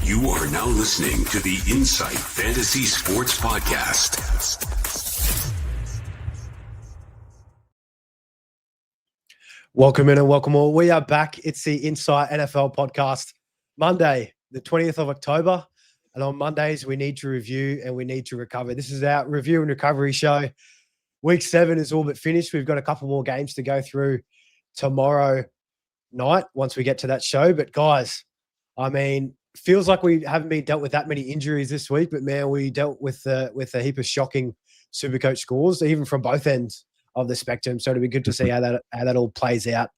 You are now listening to the Insight Fantasy Sports Podcast. Welcome in and welcome all. We are back. It's the Insight NFL Podcast, Monday, the 20th of October. And on Mondays, we need to review and we need to recover. This is our review and recovery show. Week 7 is all but finished. We've got a couple more games to go through tomorrow night once we get to that show. But guys, I mean, feels like we haven't been dealt with that many injuries this week, but man, we dealt with a heap of shocking SuperCoach scores, even from both ends of the spectrum. So it'll be good to see how that all plays out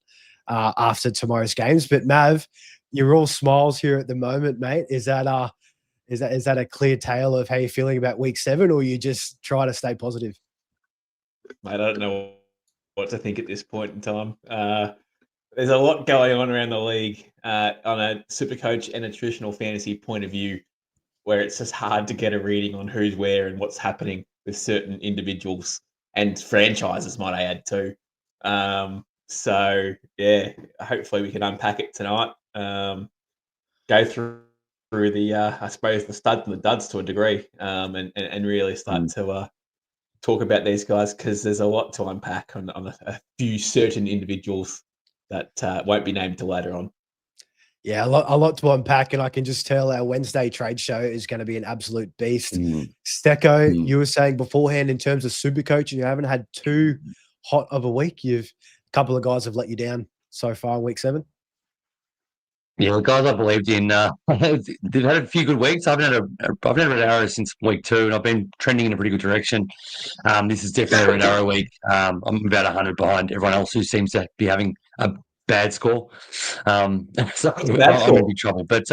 after tomorrow's games. But Mav, you're all smiles here at the moment, mate. Is that a clear tale of how you're feeling about week 7, or you just try to stay positive? Mate, I don't know what to think at this point in time. There's a lot going on around the league on a SuperCoach and a traditional fantasy point of view, where it's just hard to get a reading on who's where and what's happening with certain individuals and franchises, might I add too. So yeah, hopefully we can unpack it tonight. Go through the I suppose the studs and the duds to a degree, and really start to talk about these guys, because there's a lot to unpack on a few certain individuals that won't be named till later on. Yeah, a lot to unpack, and I can just tell our Wednesday trade show is going to be an absolute beast. Secko, you were saying beforehand in terms of SuperCoach, you haven't had too hot of a week. A couple of guys have let you down so far in week 7. Yeah, the guys I believed in, they've had a few good weeks. I've never had a red arrow since week 2, and I've been trending in a pretty good direction. This is definitely a red arrow week. I'm about 100 behind everyone else who seems to be having a bad score. So I'm in big trouble. But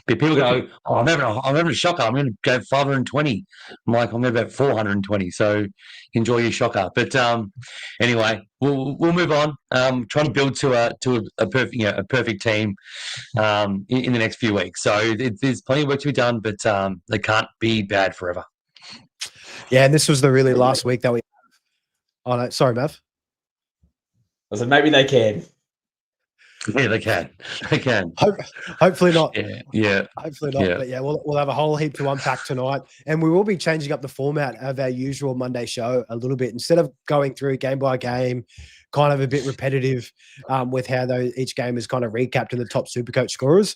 people go, "Oh, I'm having a shocker. I'm going to go 520." I'm like, I'm about 420. So enjoy your shocker. But anyway, we'll move on. Trying to build to a perfect team in the next few weeks. So there's plenty of work to be done, but they can't be bad forever. Yeah, and this was the really last week that we. Oh no, sorry, Mav. I said maybe they can. Yeah, they can. They can. Hopefully not. Yeah. Hopefully not. Yeah. But yeah, we'll have a whole heap to unpack tonight, and we will be changing up the format of our usual Monday show a little bit. Instead of going through game by game, kind of a bit repetitive with how each game is kind of recapped in the top SuperCoach scorers.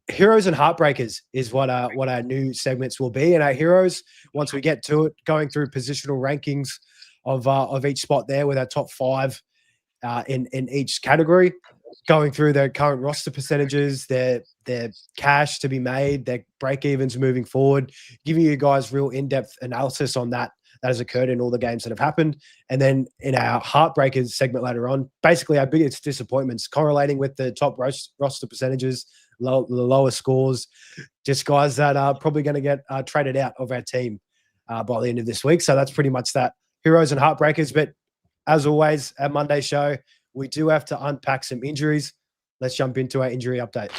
Heroes and Heartbreakers is what our new segments will be, and our heroes, once we get to it, going through positional rankings of each spot there with our top 5 in each category, going through their current roster percentages, their cash to be made, their break-evens moving forward, giving you guys real in-depth analysis on that has occurred in all the games that have happened. And then in our Heartbreakers segment later on, basically our biggest disappointments correlating with the top roster percentages, the lower scores, just guys that are probably going to get traded out of our team by the end of this week. So that's pretty much that. Heroes and Heartbreakers. But as always, our Monday show, we do have to unpack some injuries. Let's jump into our injury update.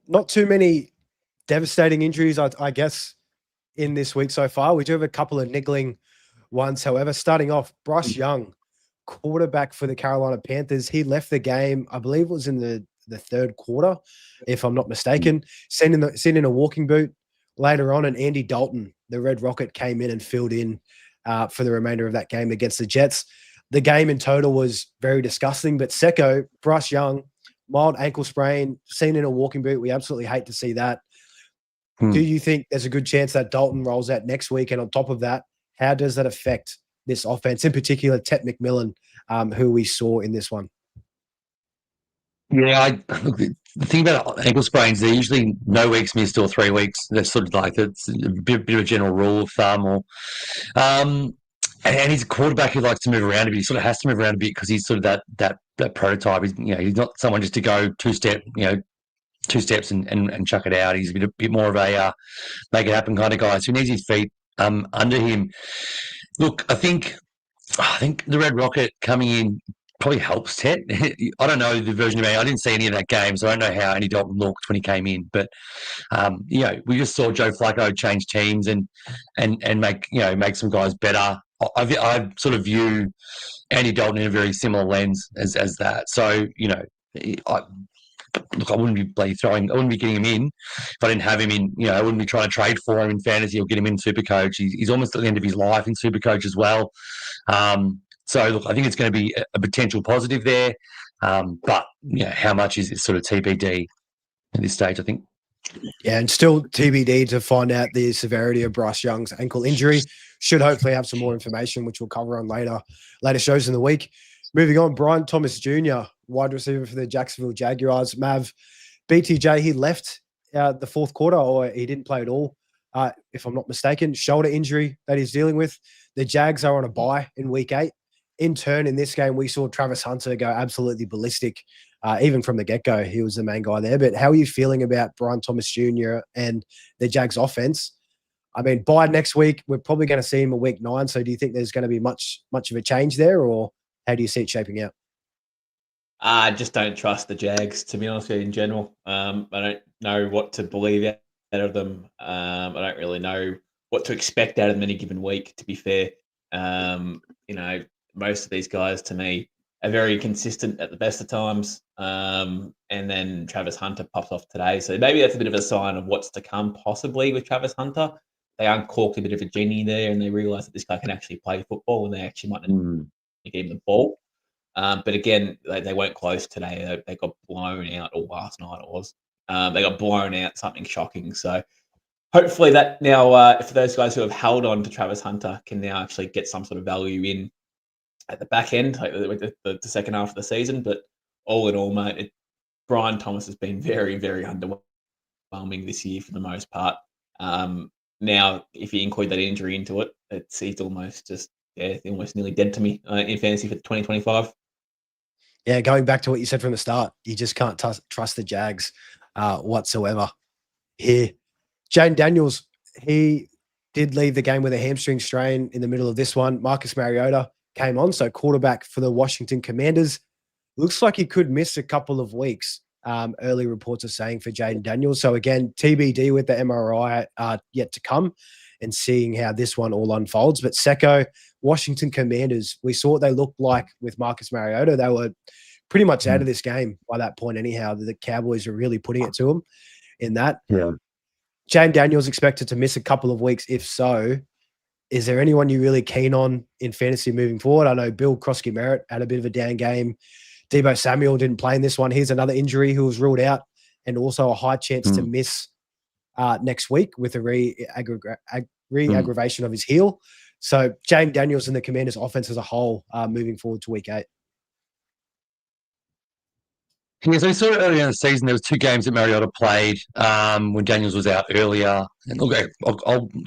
Not too many devastating injuries, I guess, in this week so far. We do have a couple of niggling ones, however. Starting off, Bryce Young, quarterback for the Carolina Panthers. He left the game, I believe it was in the third quarter, if I'm not mistaken. Sent in a walking boot later on, and Andy Dalton, the Red Rocket, came in and filled in for the remainder of that game against the Jets. The game in total was very disgusting, but Secko, Bryce Young, mild ankle sprain, seen in a walking boot. We absolutely hate to see that. Do you think there's a good chance that Dalton rolls out next week? And on top of that, how does that affect this offense, in particular Ted McMillan, who we saw in this one? Yeah, the thing about ankle sprains, they're usually no weeks missed or 3 weeks. That's sort of like it's a bit of a general rule of thumb. And he's a quarterback who likes to move around a bit. He sort of has to move around a bit because he's sort of that prototype. He's not someone just to go two steps and chuck it out. He's a bit more of a make it happen kind of guy. So he needs his feet under him. Look, I think the Red Rocket coming in probably helps Ted. I don't know the version of me. I didn't see any of that game, so I don't know how Andy Dalton looked when he came in. But we just saw Joe Flacco change teams and make some guys better. I sort of view Andy Dalton in a very similar lens as that. So, I wouldn't be I wouldn't be getting him in if I didn't have him in. I wouldn't be trying to trade for him in fantasy or get him in SuperCoach. He's almost at the end of his life in SuperCoach as well. So look, I think it's going to be a potential positive there. But how much is sort of TBD at this stage, I think. Yeah, and still TBD to find out the severity of Bryce Young's ankle injury. Should hopefully have some more information, which we'll cover on later shows in the week. Moving on, Brian Thomas Jr., wide receiver for the Jacksonville Jaguars. Mav, BTJ, he left the fourth quarter, or he didn't play at all, if I'm not mistaken. Shoulder injury that he's dealing with. The Jags are on a bye in week 8. In turn, in this game, we saw Travis Hunter go absolutely ballistic. Even from the get-go, he was the main guy there. But how are you feeling about Brian Thomas Jr. and the Jags offense? I mean, by next week, we're probably going to see him in week 9. So do you think there's going to be much of a change there, or how do you see it shaping out? I just don't trust the Jags, to be honest with you, in general. I don't know what to believe out of them. I don't really know what to expect out of them any given week, to be fair. Most of these guys, to me, are very consistent at the best of times. And then Travis Hunter popped off today. So maybe that's a bit of a sign of what's to come, possibly, with Travis Hunter. They uncorked a bit of a genie there, and they realised that this guy can actually play football, and they actually might not give him the ball. But again, they weren't close today. They got blown out, or last night it was. They got blown out, something shocking. So hopefully that now, for those guys who have held on to Travis Hunter, can now actually get some sort of value in at the back end, like the second half of the season. But all in all, mate, Brian Thomas has been very, very underwhelming this year for the most part. Now, if you include that injury into it, he's almost almost nearly dead to me in fantasy for 2025. Yeah, going back to what you said from the start, you just can't trust the Jags whatsoever here. Jane Daniels, he did leave the game with a hamstring strain in the middle of this one. Marcus Mariota came on, so quarterback for the Washington Commanders. Looks like he could miss a couple of weeks. Early reports are saying for Jaden Daniels. So again, TBD with the MRI yet to come, and seeing how this one all unfolds. But Secko, Washington Commanders, we saw what they looked like with Marcus Mariota. They were pretty much out of this game by that point anyhow. The Cowboys are really putting it to them in that. Yeah. Jane Daniels expected to miss a couple of weeks. If so, is there anyone you're really keen on in fantasy moving forward? I know Bill Krosky-Merritt had a bit of a down game. Deebo Samuel didn't play in this one. Here's another injury who was ruled out, and also a high chance to miss next week with a re-aggravation of his heel. So Jane Daniels and the Commanders offense as a whole moving forward to week 8. Yeah, so we saw it earlier in the season. There was 2 games that Mariota played when Daniels was out earlier. And I'll go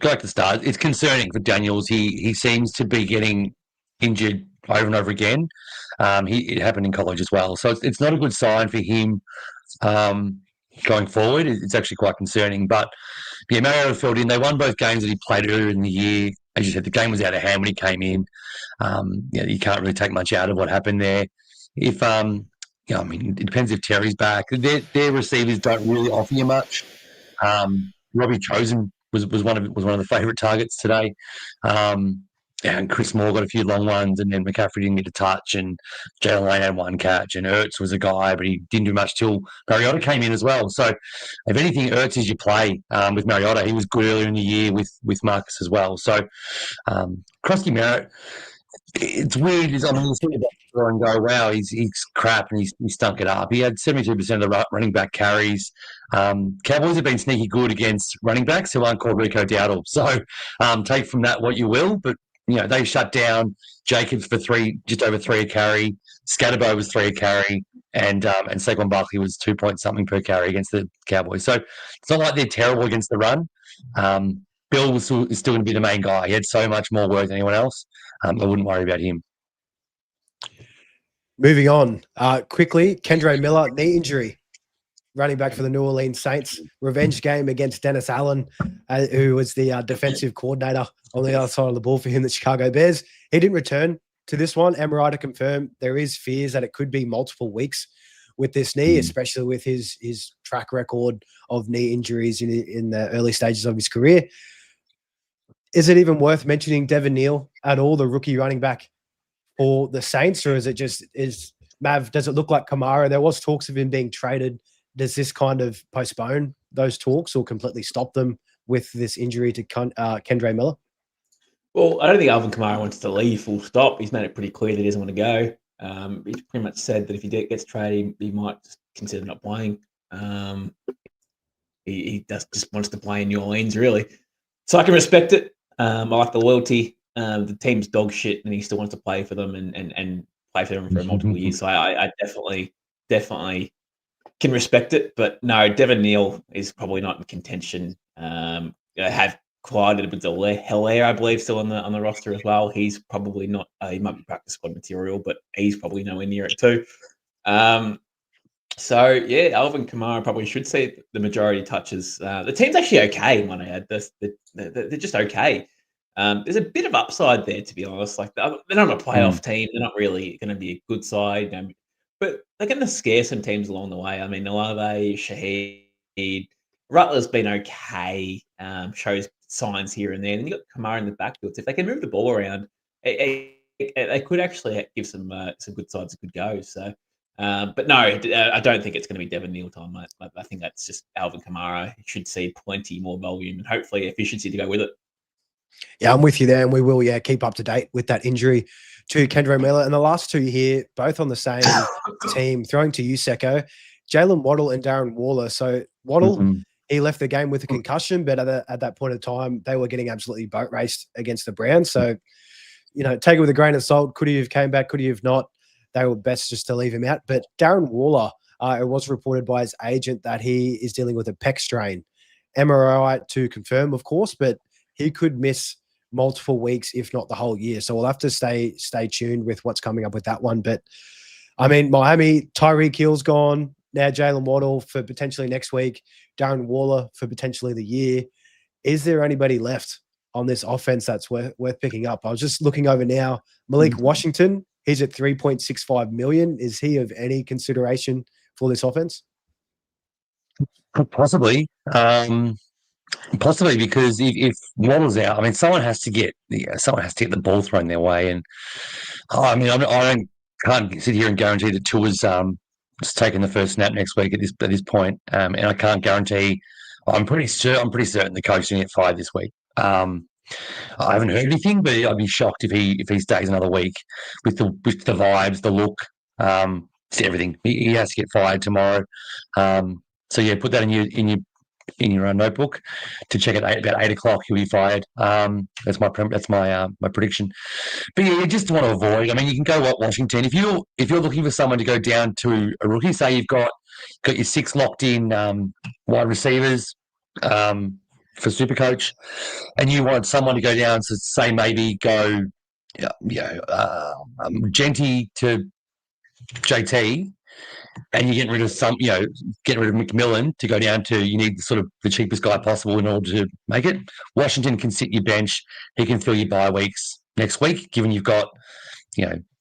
back to the start. It's concerning for Daniels. He seems to be getting injured over and over again. It happened in college as well. So it's not a good sign for him going forward. It's actually quite concerning. But yeah, Mariota filled in. They won both games that he played earlier in the year. As you said, the game was out of hand when he came in. You can't really take much out of what happened there. If it depends if Terry's back. Their receivers don't really offer you much. Robbie Chosen was one of the favourite targets today. And Chris Moore got a few long ones, and then McCaffrey didn't get a touch, and Jalen Lane had 1 catch, and Ertz was a guy, but he didn't do much till Mariota came in as well. So, if anything, Ertz is your play with Mariota. He was good earlier in the year with Marcus as well. So, Krosky-Merritt, it's weird. You see that and go, wow, he's crap, and he stunk it up. He had 72% of the running back carries. Cowboys have been sneaky good against running backs who aren't called Rico Dowdle. So, take from that what you will, but they shut down Jacobs for just over 3 a carry. Scatterbo was 3 a carry, and Saquon Barkley was 2 point something per carry against the Cowboys. So it's not like they're terrible against the run. Bill is still going to be the main guy. He had so much more work than anyone else. I wouldn't worry about him. Moving on quickly, Kendre Miller, knee injury. Running back for the New Orleans Saints. Revenge game against Dennis Allen, who was the defensive coordinator on the other side of the ball for him, the Chicago Bears. He didn't return to this one. MRI to confirm there is fears that it could be multiple weeks with this knee, especially with his track record of knee injuries in the early stages of his career. Is it even worth mentioning Devin Neal at all, the rookie running back for the Saints, or is it just Mav? Does it look like Kamara? There was talks of him being traded. Does this kind of postpone those talks or completely stop them with this injury to Kendre Miller? Well, I don't think Alvin Kamara wants to leave. Full stop. He's made it pretty clear that he doesn't want to go. He's pretty much said that if he gets traded, he might just consider not playing. He just wants to play in New Orleans, really. So I can respect it. I like the loyalty. The team's dog shit, and he still wants to play for them and play for them for multiple years. So I definitely can respect it. But no, Devin Neal is probably not in contention. Have quite a bit of Hilaire, I believe, still on the roster as well. He's probably not. He might be practice squad material, but he's probably nowhere near it too. So yeah, Alvin Kamara probably should see the majority touches. The team's actually okay, might I add. They're just okay. There's a bit of upside there, to be honest. Like they're not a playoff team. They're not really going to be a good side, but they're going to scare some teams along the way. I mean, Olave, Shaheed, Rutler's been okay. Shows signs here and there. And then you got Kamara in the backfield. So if they can move the ball around, they could actually give some good sides a good go. So. But no, I don't think it's going to be Devin Neal time, mate. I think that's just Alvin Kamara. He should see plenty more volume and hopefully efficiency to go with it. Yeah, I'm with you there, and we will, keep up to date with that injury to Kendre Miller. And the last two here, both on the same team, throwing to you, Secko, Jalen Waddle and Darren Waller. So Waddle, he left the game with a concussion, but at that point of time, they were getting absolutely boat raced against the Browns. So, take it with a grain of salt. Could he have came back? Could he have not? They were best just to leave him out. But Darren Waller, it was reported by his agent that he is dealing with a pec strain. MRI to confirm, of course, but he could miss multiple weeks, if not the whole year. So we'll have to stay tuned with what's coming up with that one. But, I mean, Miami, Tyreek Hill's gone. Now Jalen Waddle for potentially next week. Darren Waller for potentially the year. Is there anybody left on this offense that's worth picking up? I was just looking over now. Malik Washington, he's at $3.65 million. Is he of any consideration for this offense? Possibly. Possibly because if Waddle's out, I mean, someone has to get the ball thrown their way. And I mean, can't sit here and guarantee that Tua's just taking the first snap next week at this point. And I can't guarantee. I'm pretty certain the coach didn't get fired this week. I haven't heard anything, but I'd be shocked if he stays another week with the vibes, the look, everything. He has to get fired tomorrow. So yeah, put that in your notebook to check at about 8 o'clock. He'll be fired. That's my prediction. But yeah, you just want to avoid. I mean, you can go Washington if you're looking for someone to go down to a rookie. Say you've got your 6 locked in wide receivers. For SuperCoach, and you want someone to go down, so say maybe go, Genty to JT, and you're getting rid of getting rid of McMillan to go down to, you need sort of the cheapest guy possible in order to make it. Washington can sit your bench. He can fill your bye weeks next week, given you've got,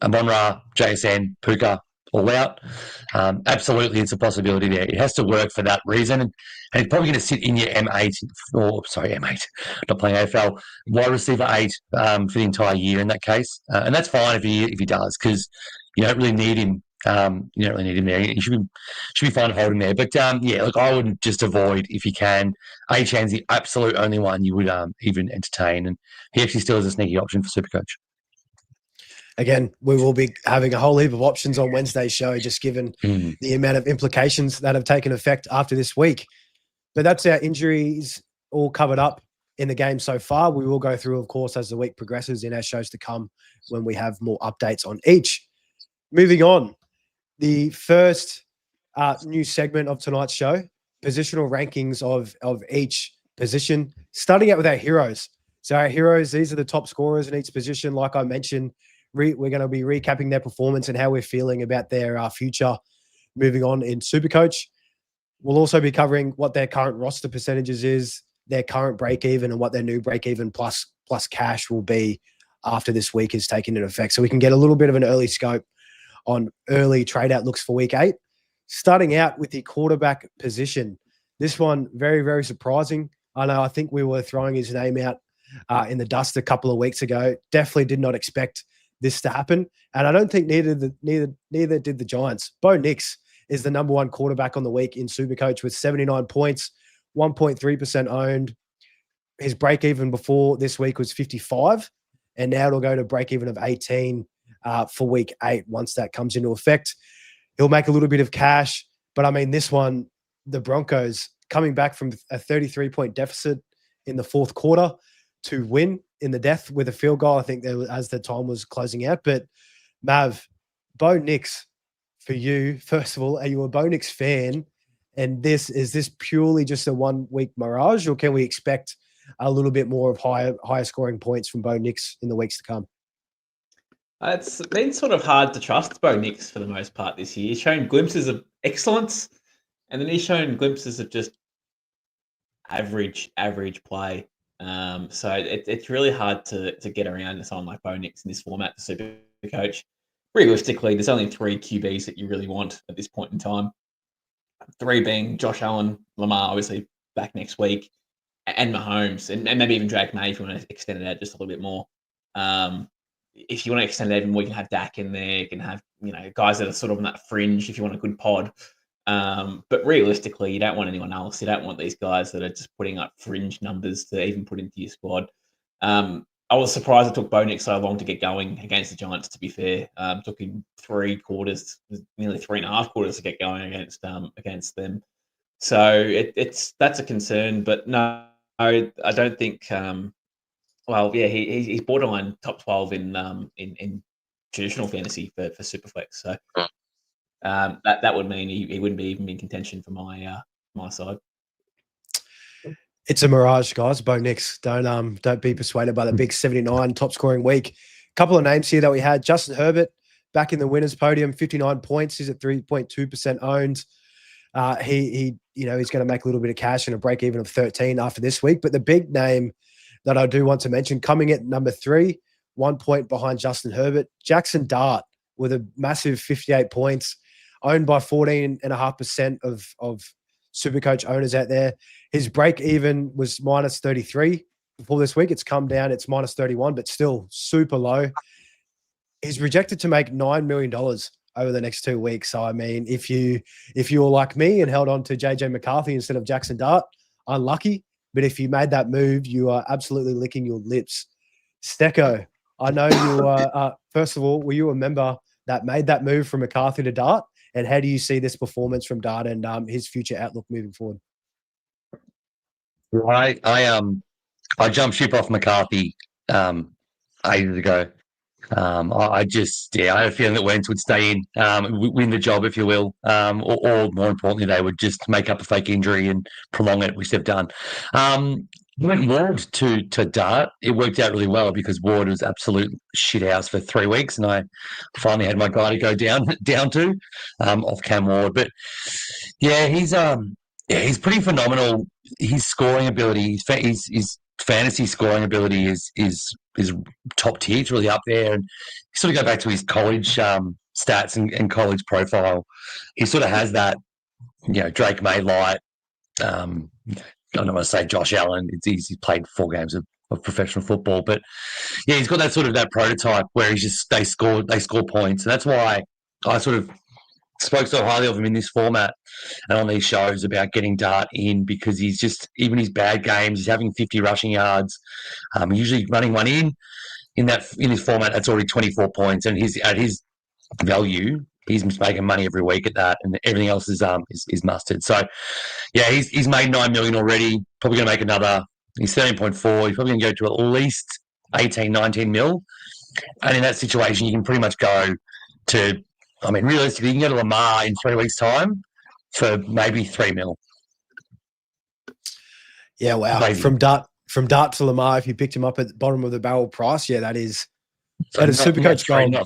Amon-Ra, JSN, Puka, all out. Absolutely, it's a possibility there. It has to work for that reason, and it's probably going to sit in your M8, not playing AFL, wide receiver 8 for the entire year in that case, and that's fine if he does, because you don't really need him. You don't really need him there. You should be fine to hold him there. But look, I would just avoid if you can. Achan's the absolute only one you would even entertain, and he actually still has a sneaky option for SuperCoach. Again, we will be having a whole heap of options on Wednesday's show, just given the amount of implications that have taken effect after this week. But that's our injuries all covered up in the game so far. We will go through, of course, as the week progresses in our shows to come when we have more updates on each. Moving on, the first new segment of tonight's show, positional rankings of each position, starting out with our heroes. So our heroes, these are the top scorers in each position. Like I mentioned, we're going to be recapping their performance and how we're feeling about their future moving on in SuperCoach. We'll also be covering what their current roster percentages is, their current break-even, and what their new break-even plus cash will be after this week is taken into effect. So we can get a little bit of an early scope on early trade outlooks for week 8. Starting out with the quarterback position. This one, very, very surprising. I know, I think we were throwing his name out in the dust a couple of weeks ago. Definitely did not expect this to happen, and I don't think neither did the Giants. Bo Nix is the number one quarterback on the week in SuperCoach with 79 points, 1.3% owned. His break even before this week was 55, and now it'll go to break even of 18 for week 8 once that comes into effect. He'll make a little bit of cash, but I mean, this one, the Broncos coming back from a 33-point deficit in the fourth quarter to win in the death with a field goal, I think, as the time was closing out. But Mav, Bo Nix, for you, first of all, are you a Bo Nix fan? And is this purely just a 1 week mirage, or can we expect a little bit more of higher scoring points from Bo Nix in the weeks to come? It's been sort of hard to trust Bo Nix for the most part this year. He's shown glimpses of excellence, and then he's shown glimpses of just average play. So it's really hard to get around to someone like Bo Nix in this format for SuperCoach. Realistically, there's only 3 QBs that you really want at this point in time. 3 being Josh Allen, Lamar, obviously back next week, and Mahomes, and maybe even Drake May if you want to extend it out just a little bit more. If you want to extend it even more, you can have Dak in there. You can have, guys that are sort of on that fringe if you want a good pod. But realistically, you don't want anyone else. You don't want these guys that are just putting up fringe numbers to even put into your squad. I was surprised it took Bo Nix so long to get going against the Giants, to be fair. It took him 3 quarters, nearly 3.5 quarters to get going against them. So that's a concern. But no, I don't think he's borderline top 12 in traditional fantasy for Superflex. So that would mean he wouldn't be even in contention for my side. It's a mirage, guys. Bo Nix. Don't be persuaded by the big 79 top scoring week. Couple of names here that we had. Justin Herbert back in the winners podium, 59 points. He's at 3.2% owned. He's going to make a little bit of cash and a break even of 13 after this week. But the big name that I do want to mention, coming at number 3, 1 point behind Justin Herbert, Jackson Dart with a massive 58 points, owned by 14.5% of SuperCoach owners out there. His break even was minus 33 before this week. It's come down. It's minus 31, but still super low. He's projected to make $9 million over the next 2 weeks. So, I mean, if you were like me and held on to JJ McCarthy instead of Jackson Dart, unlucky. But if you made that move, you are absolutely licking your lips. Secko, I know you are, first of all, were you a member that made that move from McCarthy to Dart? And how do you see this performance from Dart and his future outlook moving forward? I jumped ship off McCarthy ages ago. I had a feeling that Wentz would stay in, win the job, if you will, or more importantly, they would just make up a fake injury and prolong it, which they've done. Went Ward to Dart. It worked out really well because Ward was absolute shithouse for 3 weeks, and I finally had my guy to go down to off Cam Ward. But yeah, he's pretty phenomenal. His scoring ability, his fantasy scoring ability is top tier. It's really up there. And you sort of go back to his college stats and college profile. He sort of has that, Drake May light. I don't want to say Josh Allen. He's played 4 games of professional football, but yeah, he's got that sort of that prototype where they score points, and that's why I sort of spoke so highly of him in this format and on these shows about getting Dart in, because he's just, even his bad games, he's having 50 rushing yards. Usually running one in his format, that's already 24 points, and at his value, he's making money every week at that, and everything else is mustard. So yeah, he's made $9 million already. Probably going to make another. He's 13.4. He's probably going to go to at least 18, 19 mil. And in that situation, you can pretty much go to, I mean, realistically, you can go to Lamar in 3 weeks' time for maybe 3 mil. Yeah, wow. Maybe. From Dart to Lamar, if you picked him up at the bottom of the barrel price, yeah, that is SuperCoach gold.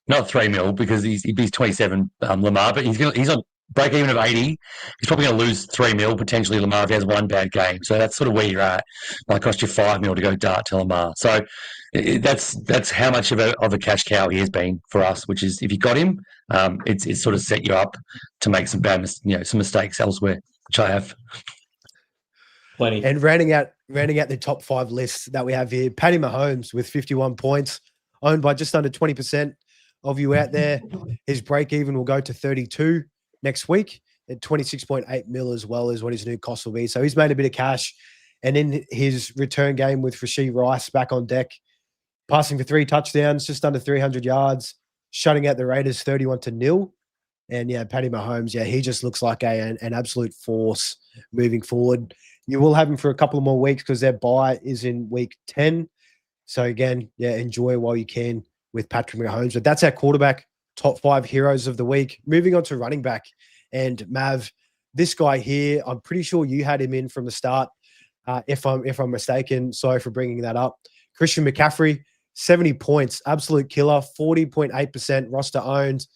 Not 3 mil, because he's 27 Lamar, but he's on break even of 80. He's probably going to lose 3 mil potentially Lamar if he has one bad game. So that's sort of where you're at. It might cost you 5 mil to go Dart to Lamar. So that's how much of a cash cow he has been for us. Which is, if you got him, it's sort of set you up to make some bad, some mistakes elsewhere, which I have. Plenty. And rounding out rounding out the top 5 list that we have here, Patty Mahomes with 51 points, owned by just under 20% of you out there. His break even will go to 32 next week at 26.8 mil as well as what his new cost will be. So he's made a bit of cash. And in his return game with Rashee Rice back on deck, passing for 3 touchdowns, just under 300 yards, shutting out the Raiders 31-0. And yeah, Patty Mahomes, yeah, he just looks like an absolute force moving forward. You will have him for a couple of more weeks because their bye is in week 10. So again, yeah, enjoy while you can with Patrick Mahomes. But that's our quarterback, top 5 heroes of the week. Moving on to running back. And Mav, this guy here, I'm pretty sure you had him in from the start. If I'm mistaken, sorry for bringing that up. Christian McCaffrey, 70 points, absolute killer, 40.8% roster owned.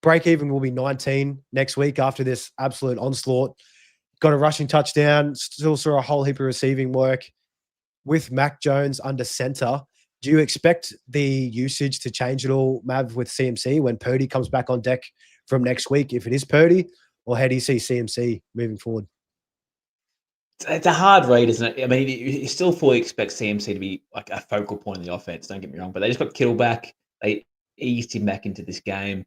Break even will be 19 next week after this absolute onslaught. Got a rushing touchdown, still saw a whole heap of receiving work. With Mac Jones under center, do you expect the usage to change at all, Mav, with CMC when Purdy comes back on deck from next week, if it is Purdy, or how do you see CMC moving forward? It's a hard read, isn't it? I mean, you still fully expect CMC to be like a focal point in the offense, don't get me wrong, but they just got Kittle back. They eased him back into this game.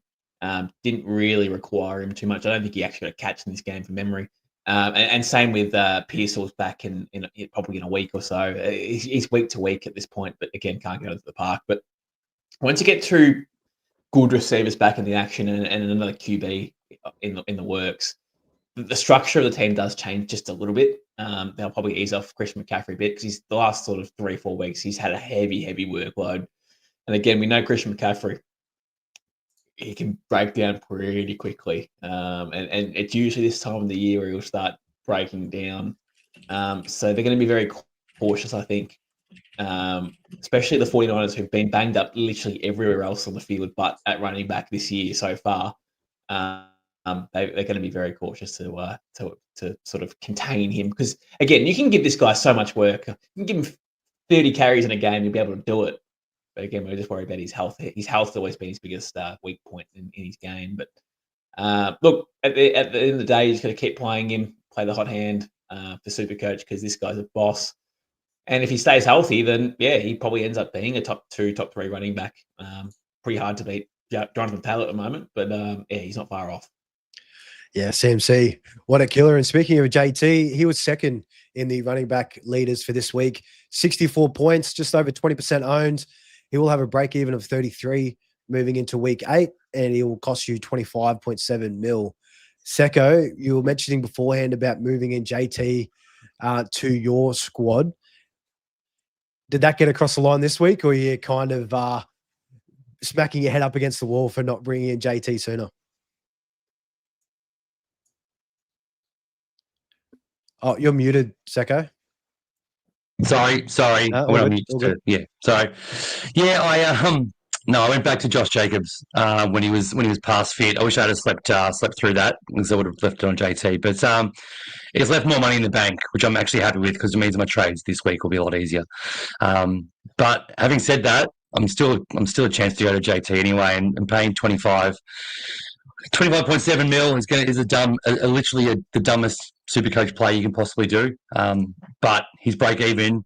Didn't really require him too much. I don't think he actually got a catch in this game from memory. And same with Pearsall's back in probably in a week or so. He's week to week at this point, but again, can't go to the park. But once you get 2 good receivers back in the action and another QB in the works, the structure of the team does change just a little bit. They'll probably ease off Christian McCaffrey a bit because he's the last sort of 3-4 weeks he's had a heavy workload. And again, we know Christian McCaffrey, he can break down pretty quickly. And it's usually this time of the year where he'll start breaking down. So they're going to be very cautious, I think, especially the 49ers who've been banged up literally everywhere else on the field but at running back this year so far. They're going to be very cautious to sort of contain him because, again, you can give this guy so much work. You can give him 30 carries in a game, you'll be able to do it. But again, we're just worried about his health. His health has always been his biggest weak point in his game. But look, at the end of the day, you just got to keep playing him, play the hot hand for SuperCoach because this guy's a boss. And if he stays healthy, then yeah, he probably ends up being a top 2, top 3 running back. Pretty hard to beat Jonathan Taylor at the moment, but yeah, he's not far off. Yeah, CMC, what a killer. And speaking of JT, he was second in the running back leaders for this week. 64 points, just over 20% owned. He will have a break even of 33 moving into week 8, and he will cost you 25.7 mil. Secko, you were mentioning beforehand about moving in JT to your squad. Did that get across the line this week, or are you kind of smacking your head up against the wall for not bringing in JT sooner? Oh, you're muted, Secko. Sorry. Yeah, sorry. Yeah, I went back to Josh Jacobs when he was past fit. I wish I had slept through that because I would have left it on JT. But it's left more money in the bank, which I'm actually happy with because it means my trades this week will be a lot easier. But having said that, I'm still a chance to go to JT anyway, and paying 25.7 mil is literally the dumbest SuperCoach play you can possibly do. But his break even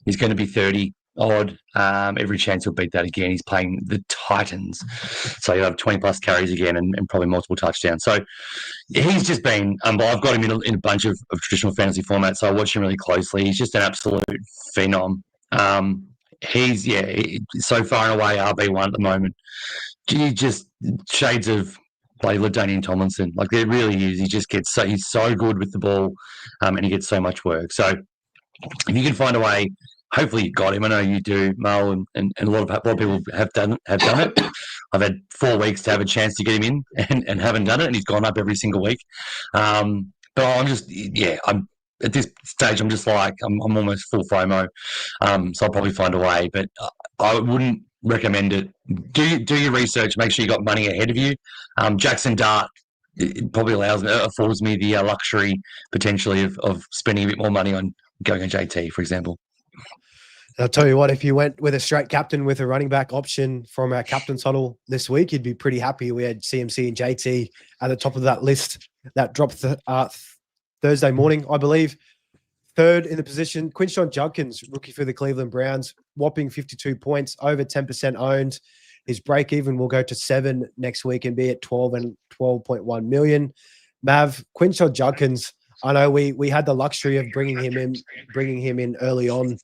is going to be 30 odd. Every chance he'll beat that again. He's playing the Titans, so he'll have 20 plus carries again and probably multiple touchdowns. So he's just been. I've got him in a bunch of traditional fantasy formats, so I watch him really closely. He's just an absolute phenom. He's so far and away RB1 at the moment. He just shades of play LaDainian Tomlinson. Like it really is. He just gets he's so good with the ball, and he gets so much work. So if you can find a way, hopefully you got him. I know you do, Mull, and a lot of people have done it. I've had 4 weeks to have a chance to get him in and haven't done it, and he's gone up every single week. But I'm at this stage. I'm just like I'm almost full FOMO. So I'll probably find a way, but I wouldn't recommend it. Do your research. Make sure you got money ahead of you. Jackson Dart, it probably affords me the luxury potentially of spending a bit more money on going on JT, for example. I'll tell you what, if you went with a straight captain with a running back option from our captain's huddle this week, you'd be pretty happy. We had CMC and JT at the top of that list that dropped Thursday morning, I believe. Third in the position, Quinshon Judkins, rookie for the Cleveland Browns, whopping 52 points, over 10% owned. His break even will go to 7 next week and be at 12 and 12.1 million. Mav, Quinshon Judkins, I know we had the luxury of bringing him in early on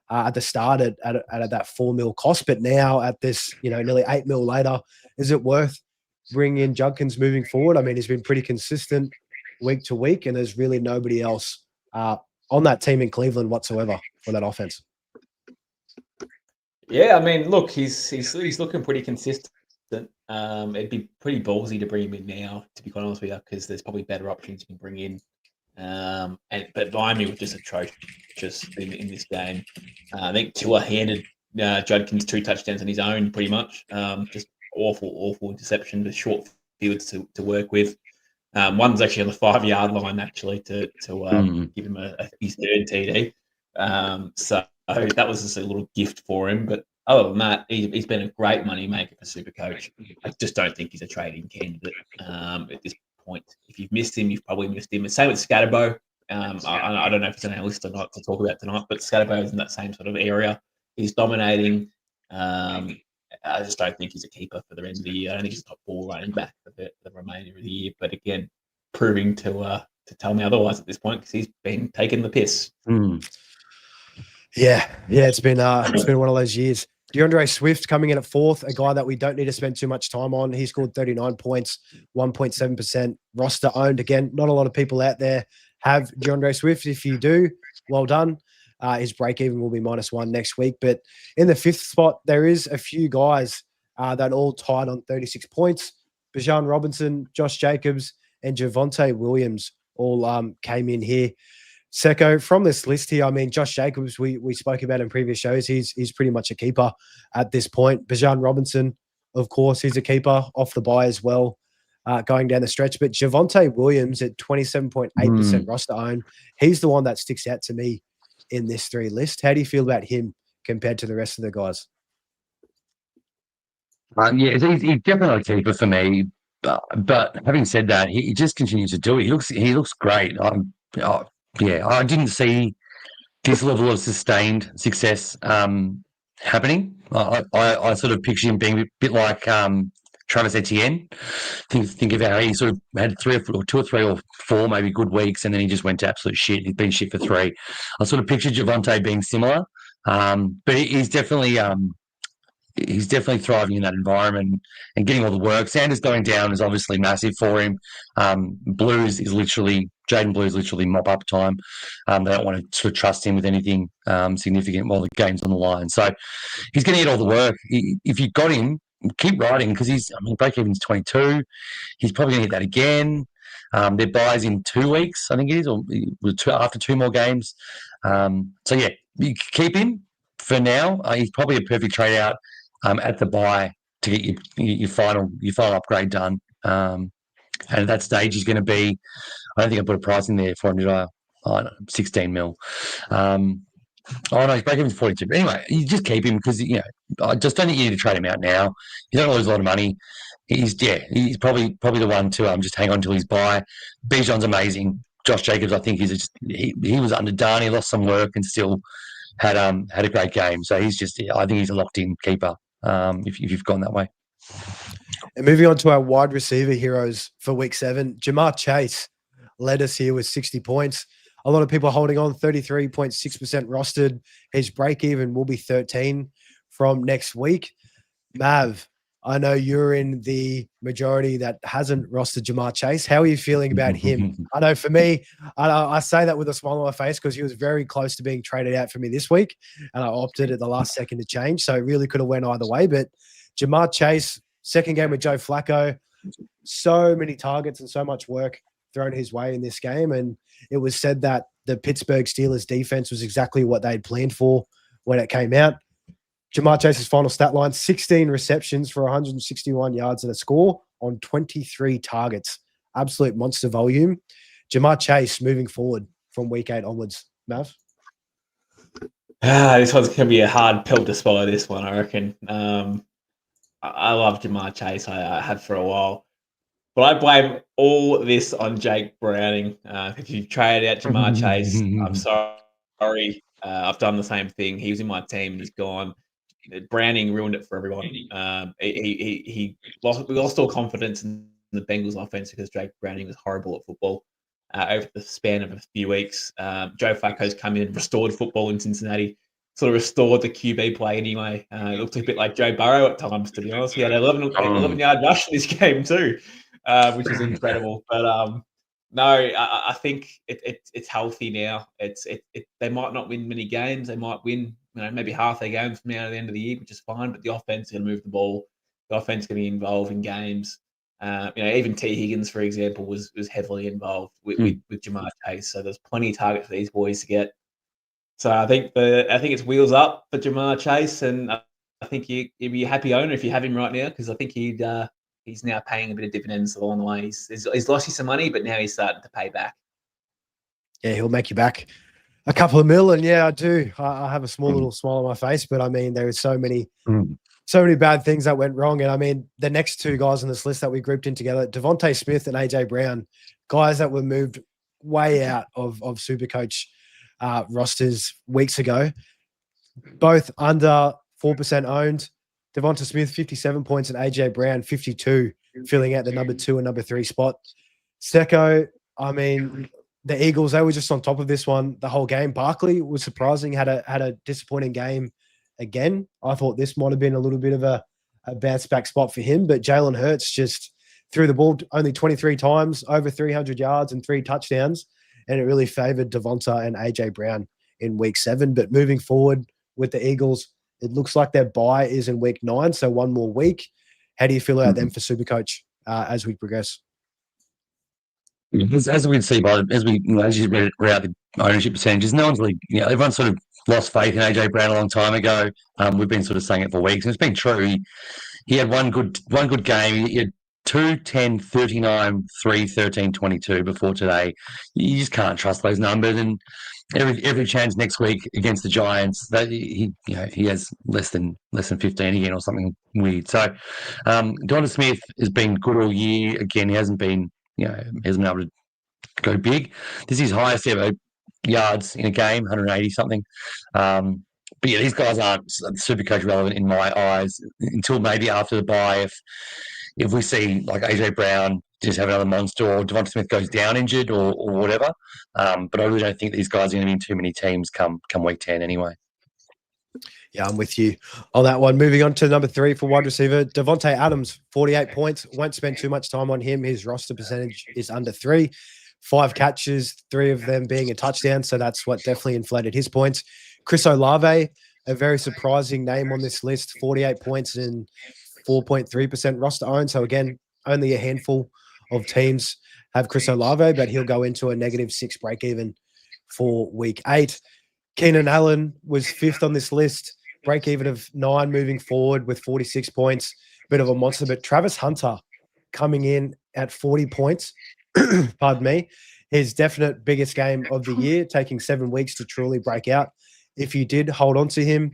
at the start at that 4 mil cost, but now at this, nearly 8 mil later, is it worth bringing in Judkins moving forward? I mean, he's been pretty consistent week to week, and there's really nobody else on that team in Cleveland whatsoever for that offense. Yeah, I mean, look, he's looking pretty consistent. It'd be pretty ballsy to bring him in now, to be quite honest with you, because there's probably better options you can bring in. But Miami were just atrocious in this game. I think Tua handed Judkins 2 touchdowns on his own, pretty much. Just awful interception, the short fields to work with. One's actually on the 5-yard line, actually, to give him his third TD. So that was just a little gift for him. But other than that, he's been a great money maker for SuperCoach. I just don't think he's a trading candidate at this point. If you've missed him, you've probably missed him. The same with Scatterbo. I don't know if he's on our list or not to talk about tonight, but Scatterbo is in that same sort of area. He's dominating. I just don't think he's a keeper for the end of the year. I don't think he's a top 4 running back for the remainder of the year. But again, proving to tell me otherwise at this point, because he's been taking the piss. Yeah, it's been one of those years. DeAndre Swift coming in at 4th, a guy that we don't need to spend too much time on. He scored 39 points, 1.7% roster owned. Again, not a lot of people out there have DeAndre Swift. If you do, well done. His break even will be -1 next week. But in the 5th spot, there is a few guys that all tied on 36 points. Bijan Robinson, Josh Jacobs, and Javonte Williams all came in here. Secko, from this list here, I mean, Josh Jacobs, we spoke about in previous shows. He's pretty much a keeper at this point. Bijan Robinson, of course, he's a keeper off the bye as well, going down the stretch. But Javonte Williams at 27.8% roster own, he's the one that sticks out to me in this 3 list. How do you feel about him compared to the rest of the guys? He's definitely a keeper for me. But having said that, he just continues to do it. He looks great. I didn't see this level of sustained success happening. I sort of picture him being a bit like Travis Etienne. Think of how he sort of had 2 or 3 or 4 maybe good weeks, and then he just went to absolute shit. He's been shit for 3. I sort of pictured Javonte being similar, but he's definitely thriving in that environment and getting all the work. Sanders going down is obviously massive for him. Jaden Blue is literally mop-up time. They don't want to sort of trust him with anything significant while the game's on the line. So he's going to get all the work. If you've got him, keep riding, because break-even's 22. He's probably going to hit that again. Their buys in 2 weeks, I think it is, or after 2 more games. So, yeah, you keep him for now. He's probably a perfect trade-out at the buy to get your final upgrade done. And at that stage, he's going to be, I don't think I put a price in there for him, did I? I don't know, 16 mil. His break-even's 42. But anyway, you just keep him because, I just don't think you need to trade him out now. You don't lose a lot of money. He's probably the one to just hang on till he's buy. Bijan's amazing. Josh Jacobs, I think he was underdone. He lost some work and still had a great game. So I think he's a locked-in keeper if you've gone that way. And moving on to our wide receiver heroes for week 7, Jamar Chase led us here with 60 points. A lot of people holding on, 33.6% rostered. His break even will be 13 from next week. Mav, I know you're in the majority that hasn't rostered Jamar Chase. How are you feeling about him? I know for me, I say that with a smile on my face because he was very close to being traded out for me this week, and I opted at the last second to change. So it really could have went either way. But Jamar Chase, second game with Joe Flacco, so many targets and so much work thrown his way in this game. And it was said that the Pittsburgh Steelers defense was exactly what they'd planned for when it came out. Jamar Chase's final stat line, 16 receptions for 161 yards and a score on 23 targets. Absolute monster volume. Jamar Chase moving forward from week 8 onwards. Mav? This one's going to be a hard pill to swallow, this one, I reckon. I love Jamar Chase. I have for a while. But I blame all this on Jake Browning. If you've traded out Jamar Chase, I'm sorry. I've done the same thing. He was in my team and he's gone. Browning ruined it for everyone. We lost all confidence in the Bengals offense because Jake Browning was horrible at football over the span of a few weeks. Joe Flacco's come in and restored football in Cincinnati, sort of restored the QB play anyway. It looked a bit like Joe Burrow at times, to be honest. He had an 11-yard rush in this game too, which is incredible. But no, I think it's healthy now. They might not win many games. They might win, maybe half their games from now to the end of the year, which is fine. But the offense is going to move the ball. The offense is going to be involved in games. Even T. Higgins, for example, was heavily involved with Jamar Chase. So there's plenty of targets for these boys to get. So I think it's wheels up for Jamar Chase, and I think he'd be a happy owner if you have him right now, because I think he's now paying a bit of dividends along the way. He's lost you some money, but now he's starting to pay back. Yeah, he'll make you back a couple of mil, and yeah, I do. I have a small little smile on my face, but I mean, there is so many bad things that went wrong. And I mean, the next two guys on this list that we grouped in together, Devontae Smith and AJ Brown, guys that were moved way out of SuperCoach rosters weeks ago, both under 4% owned. Devonta Smith 57 points and AJ Brown 52, filling out the number 2 and number 3 spot. Secko, I mean, the Eagles, they were just on top of this one the whole game. Barkley was surprising, had a disappointing game again. I thought this might have been a little bit of a bounce back spot for him, but Jalen Hurts just threw the ball only 23 times, over 300 yards and 3 touchdowns. And it really favored Devonta and AJ Brown in week 7. But moving forward with the Eagles, it looks like their bye is in week 9, so one more week. How do you feel about them for SuperCoach as we progress? As we can see as you read out the ownership percentages, no one's really, everyone's sort of lost faith in AJ Brown a long time ago. We've been sort of saying it for weeks, and it's been true. He had one good game. He had 2, 10, 39, 3, 13, 22 before today. You just can't trust those numbers. And every chance next week against the Giants, that he has less than 15 again or something weird. So Devonta Smith has been good all year. Again, he hasn't been hasn't been able to go big. This is his highest ever yards in a game, 180 something. But yeah, these guys aren't SuperCoach relevant in my eyes until maybe after the bye. If we see like AJ Brown just have another monster, or Devonta Smith goes down injured or whatever. But I really don't think these guys are going to be in too many teams come week 10 anyway. Yeah, I'm with you on that one. Moving on to number 3 for wide receiver, Devontae Adams, 48 points. Won't spend too much time on him. His roster percentage is under 3. 5 catches, 3 of them being a touchdown. So that's what definitely inflated his points. Chris Olave, a very surprising name on this list, 48 points and 4.3% roster owned. So again, only a handful of teams have Chris Olave, but he'll go into a -6 break even for week 8. Keenan Allen was 5th on this list, break even of 9 moving forward with 46 points, bit of a monster. But Travis Hunter coming in at 40 points, pardon me, his definite biggest game of the year, taking 7 weeks to truly break out. If you did hold on to him,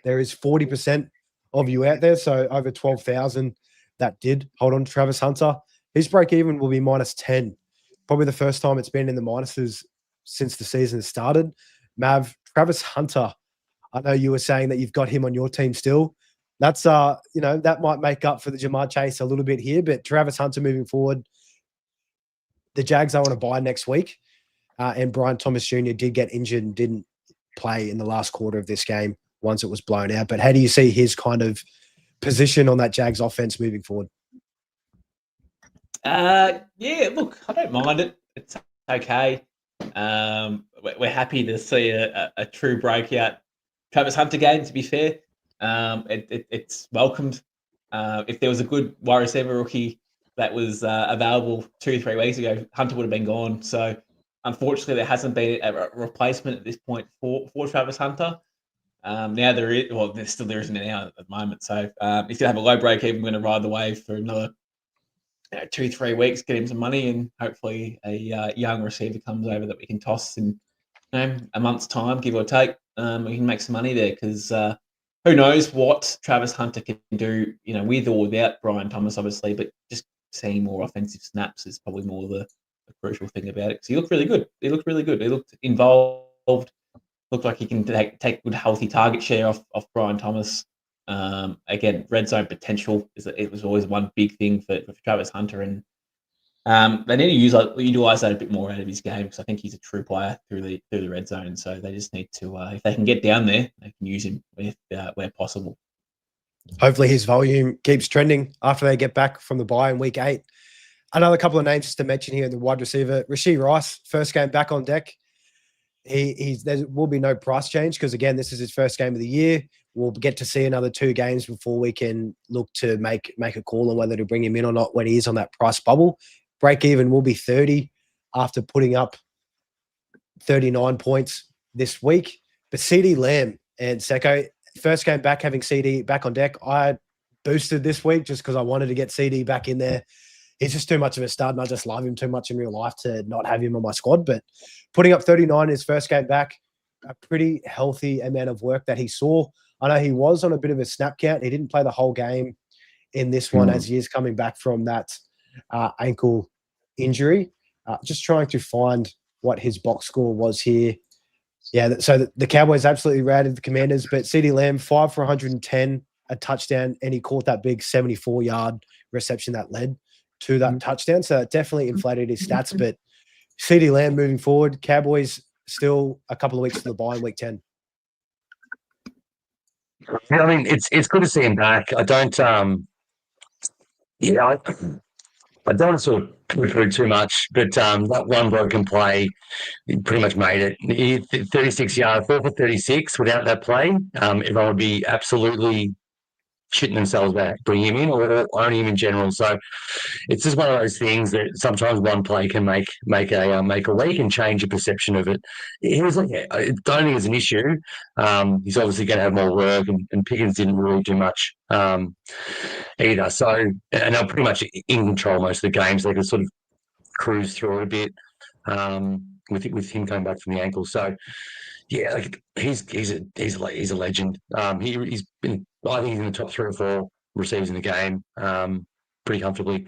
there is 40% of you out there, so over 12,000 that did hold on to Travis Hunter. His break even will be -10, probably the first time it's been in the minuses since the season has started. Mav, Travis Hunter, I know you were saying that you've got him on your team still. That's that might make up for the Jamar Chase a little bit here, but Travis Hunter moving forward, the Jags I want to buy next week, and Brian Thomas Jr. did get injured and didn't play in the last quarter of this game once it was blown out. But how do you see his kind of position on that Jags offense moving forward? Yeah, look, I don't mind it. It's okay. We're happy to see a true breakout Travis Hunter game, to be fair. It's welcomed. If there was a good wide receiver rookie that was available 2-3 weeks ago, Hunter would have been gone. So unfortunately, there hasn't been a replacement at this point for Travis Hunter. Now there is, well, there isn't now at the moment. So he's going to have a low break even. We're going to ride the wave for another 2-3 weeks, get him some money, and hopefully a young receiver comes over that we can toss in a month's time, give or take. We can make some money there, because who knows what Travis Hunter can do, with or without Brian Thomas, obviously, but just seeing more offensive snaps is probably more the crucial thing about it. Because he looked really good. He looked really good. He looked involved. Looked like he can take good, healthy target share off Brian Thomas. Again, red zone potential it was always one big thing for Travis Hunter, and they need to utilize that a bit more out of his game because I think he's a true player through the red zone. So they just need to, if they can get down there, they can use him where possible. Hopefully his volume keeps trending after they get back from the bye in week 8. Another couple of names just to mention here in the wide receiver, Rashee Rice, first game back on deck. There will be no price change because, again, this is his first game of the year. We'll get to see another 2 games before we can look to make a call on whether to bring him in or not when he is on that price bubble. Break even will be 30 after putting up 39 points this week. But CD Lamb and Secko, first game back, having CD back on deck. I boosted this week just because I wanted to get CD back in there. He's just too much of a stud, and I just love him too much in real life to not have him on my squad. But putting up 39 in his first game back, a pretty healthy amount of work that he saw. I know he was on a bit of a snap count. He didn't play the whole game in this one as he is coming back from that ankle injury. Just trying to find what his box score was here. Yeah, so the Cowboys absolutely routed the Commanders, but CeeDee Lamb, 5 for 110, a touchdown, and he caught that big 74-yard reception that led to that touchdown. So it definitely inflated his stats. But CeeDee Lamb moving forward, Cowboys still a couple of weeks to the bye in week 10. Yeah, I mean, it's good to see him back. I don't, I don't want to sort of put through too much, but that one broken play, he pretty much made it. 36 yards, 4 for 36 without that play. Everyone would be absolutely shitting themselves about bringing him in or owning him in general. So it's just one of those things that sometimes one play can make a week and change your perception of it. He was like, I don't think it's an issue. He's obviously going to have more work, and Pickens didn't really do much either. So, and they're pretty much in control most of the games. They could sort of cruise through it a bit with him coming back from the ankle. So, yeah, like he's a legend. He's been, I think he's in the top 3 or 4 receivers in the game, pretty comfortably.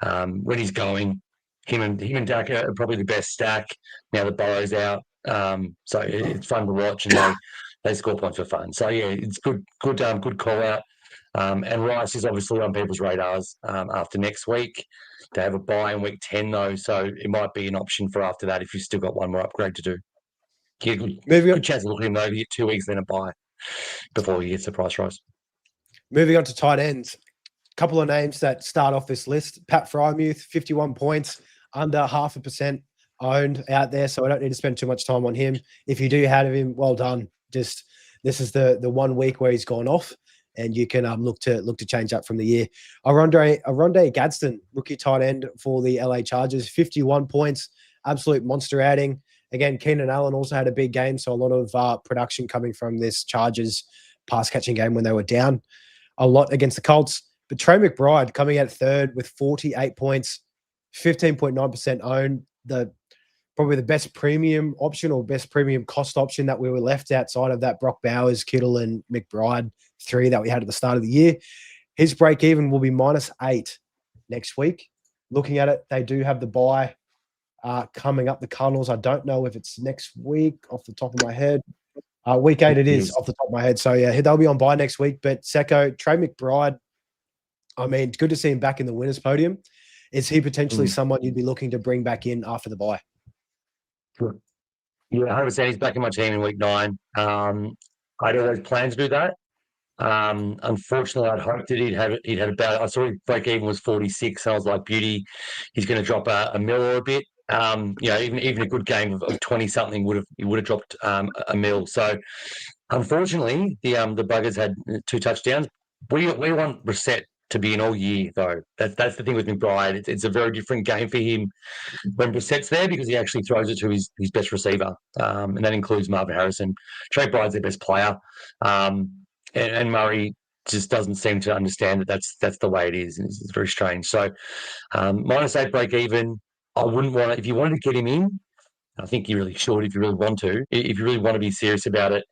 When he's going, him and Dak are probably the best stack now that Burrow's out. So it's fun to watch, and they score points for fun. So yeah, it's good call out. And Rice is obviously on people's radars after next week. They have a bye in week 10 though, so it might be an option for after that if you've still got one more upgrade to do. Yeah, good chance of looking at him though. You get 2 weeks, then a bye before he gets the price rise. Moving on to tight ends. A couple of names that start off this list. Pat Frymuth, 51 points, under 0.5% owned out there, so I don't need to spend too much time on him. If you do have him, well done. Just this is the 1 week where he's gone off, and you can look to change that from the year. Aronde Gadsden, rookie tight end for the LA Chargers, 51 points, absolute monster outing. Again, Keenan Allen also had a big game, so a lot of production coming from this Chargers pass-catching game when they were down a lot against the Colts. But Trey McBride coming out 3rd with 48 points, 15.9% owned. Probably the best premium option or best premium cost option that we were left outside of that Brock Bowers, Kittle, and McBride 3 that we had at the start of the year. His break-even will be -8 next week. Looking at it, they do have the bye coming up. The Cardinals, I don't know if it's next week off the top of my head. Week 8 it is off the top of my head. So, yeah, they'll be on bye next week. But Secko, Trey McBride, I mean, good to see him back in the winner's podium. Is he potentially someone you'd be looking to bring back in after the bye? Sure. Yeah, 100%. He's back in my team in week 9. I don't have those plans to do that. Unfortunately, I'd hoped that he'd had about, I saw his break even was 46. So I was like, beauty, he's going to drop a mil or a bit. Even a good game of 20 something would have dropped a mil. So unfortunately, the Buggers had 2 touchdowns. We want Brissett to be in all year though. That's the thing with McBride. It's a very different game for him when Brissett's there because he actually throws it to his best receiver, and that includes Marvin Harrison. Trey Bryde's their best player. And Murray just doesn't seem to understand that that's the way it is. It's very strange. So -8 break even. I wouldn't want to, if you wanted to get him in, I think you really should if you really want to. If you really want to be serious about it,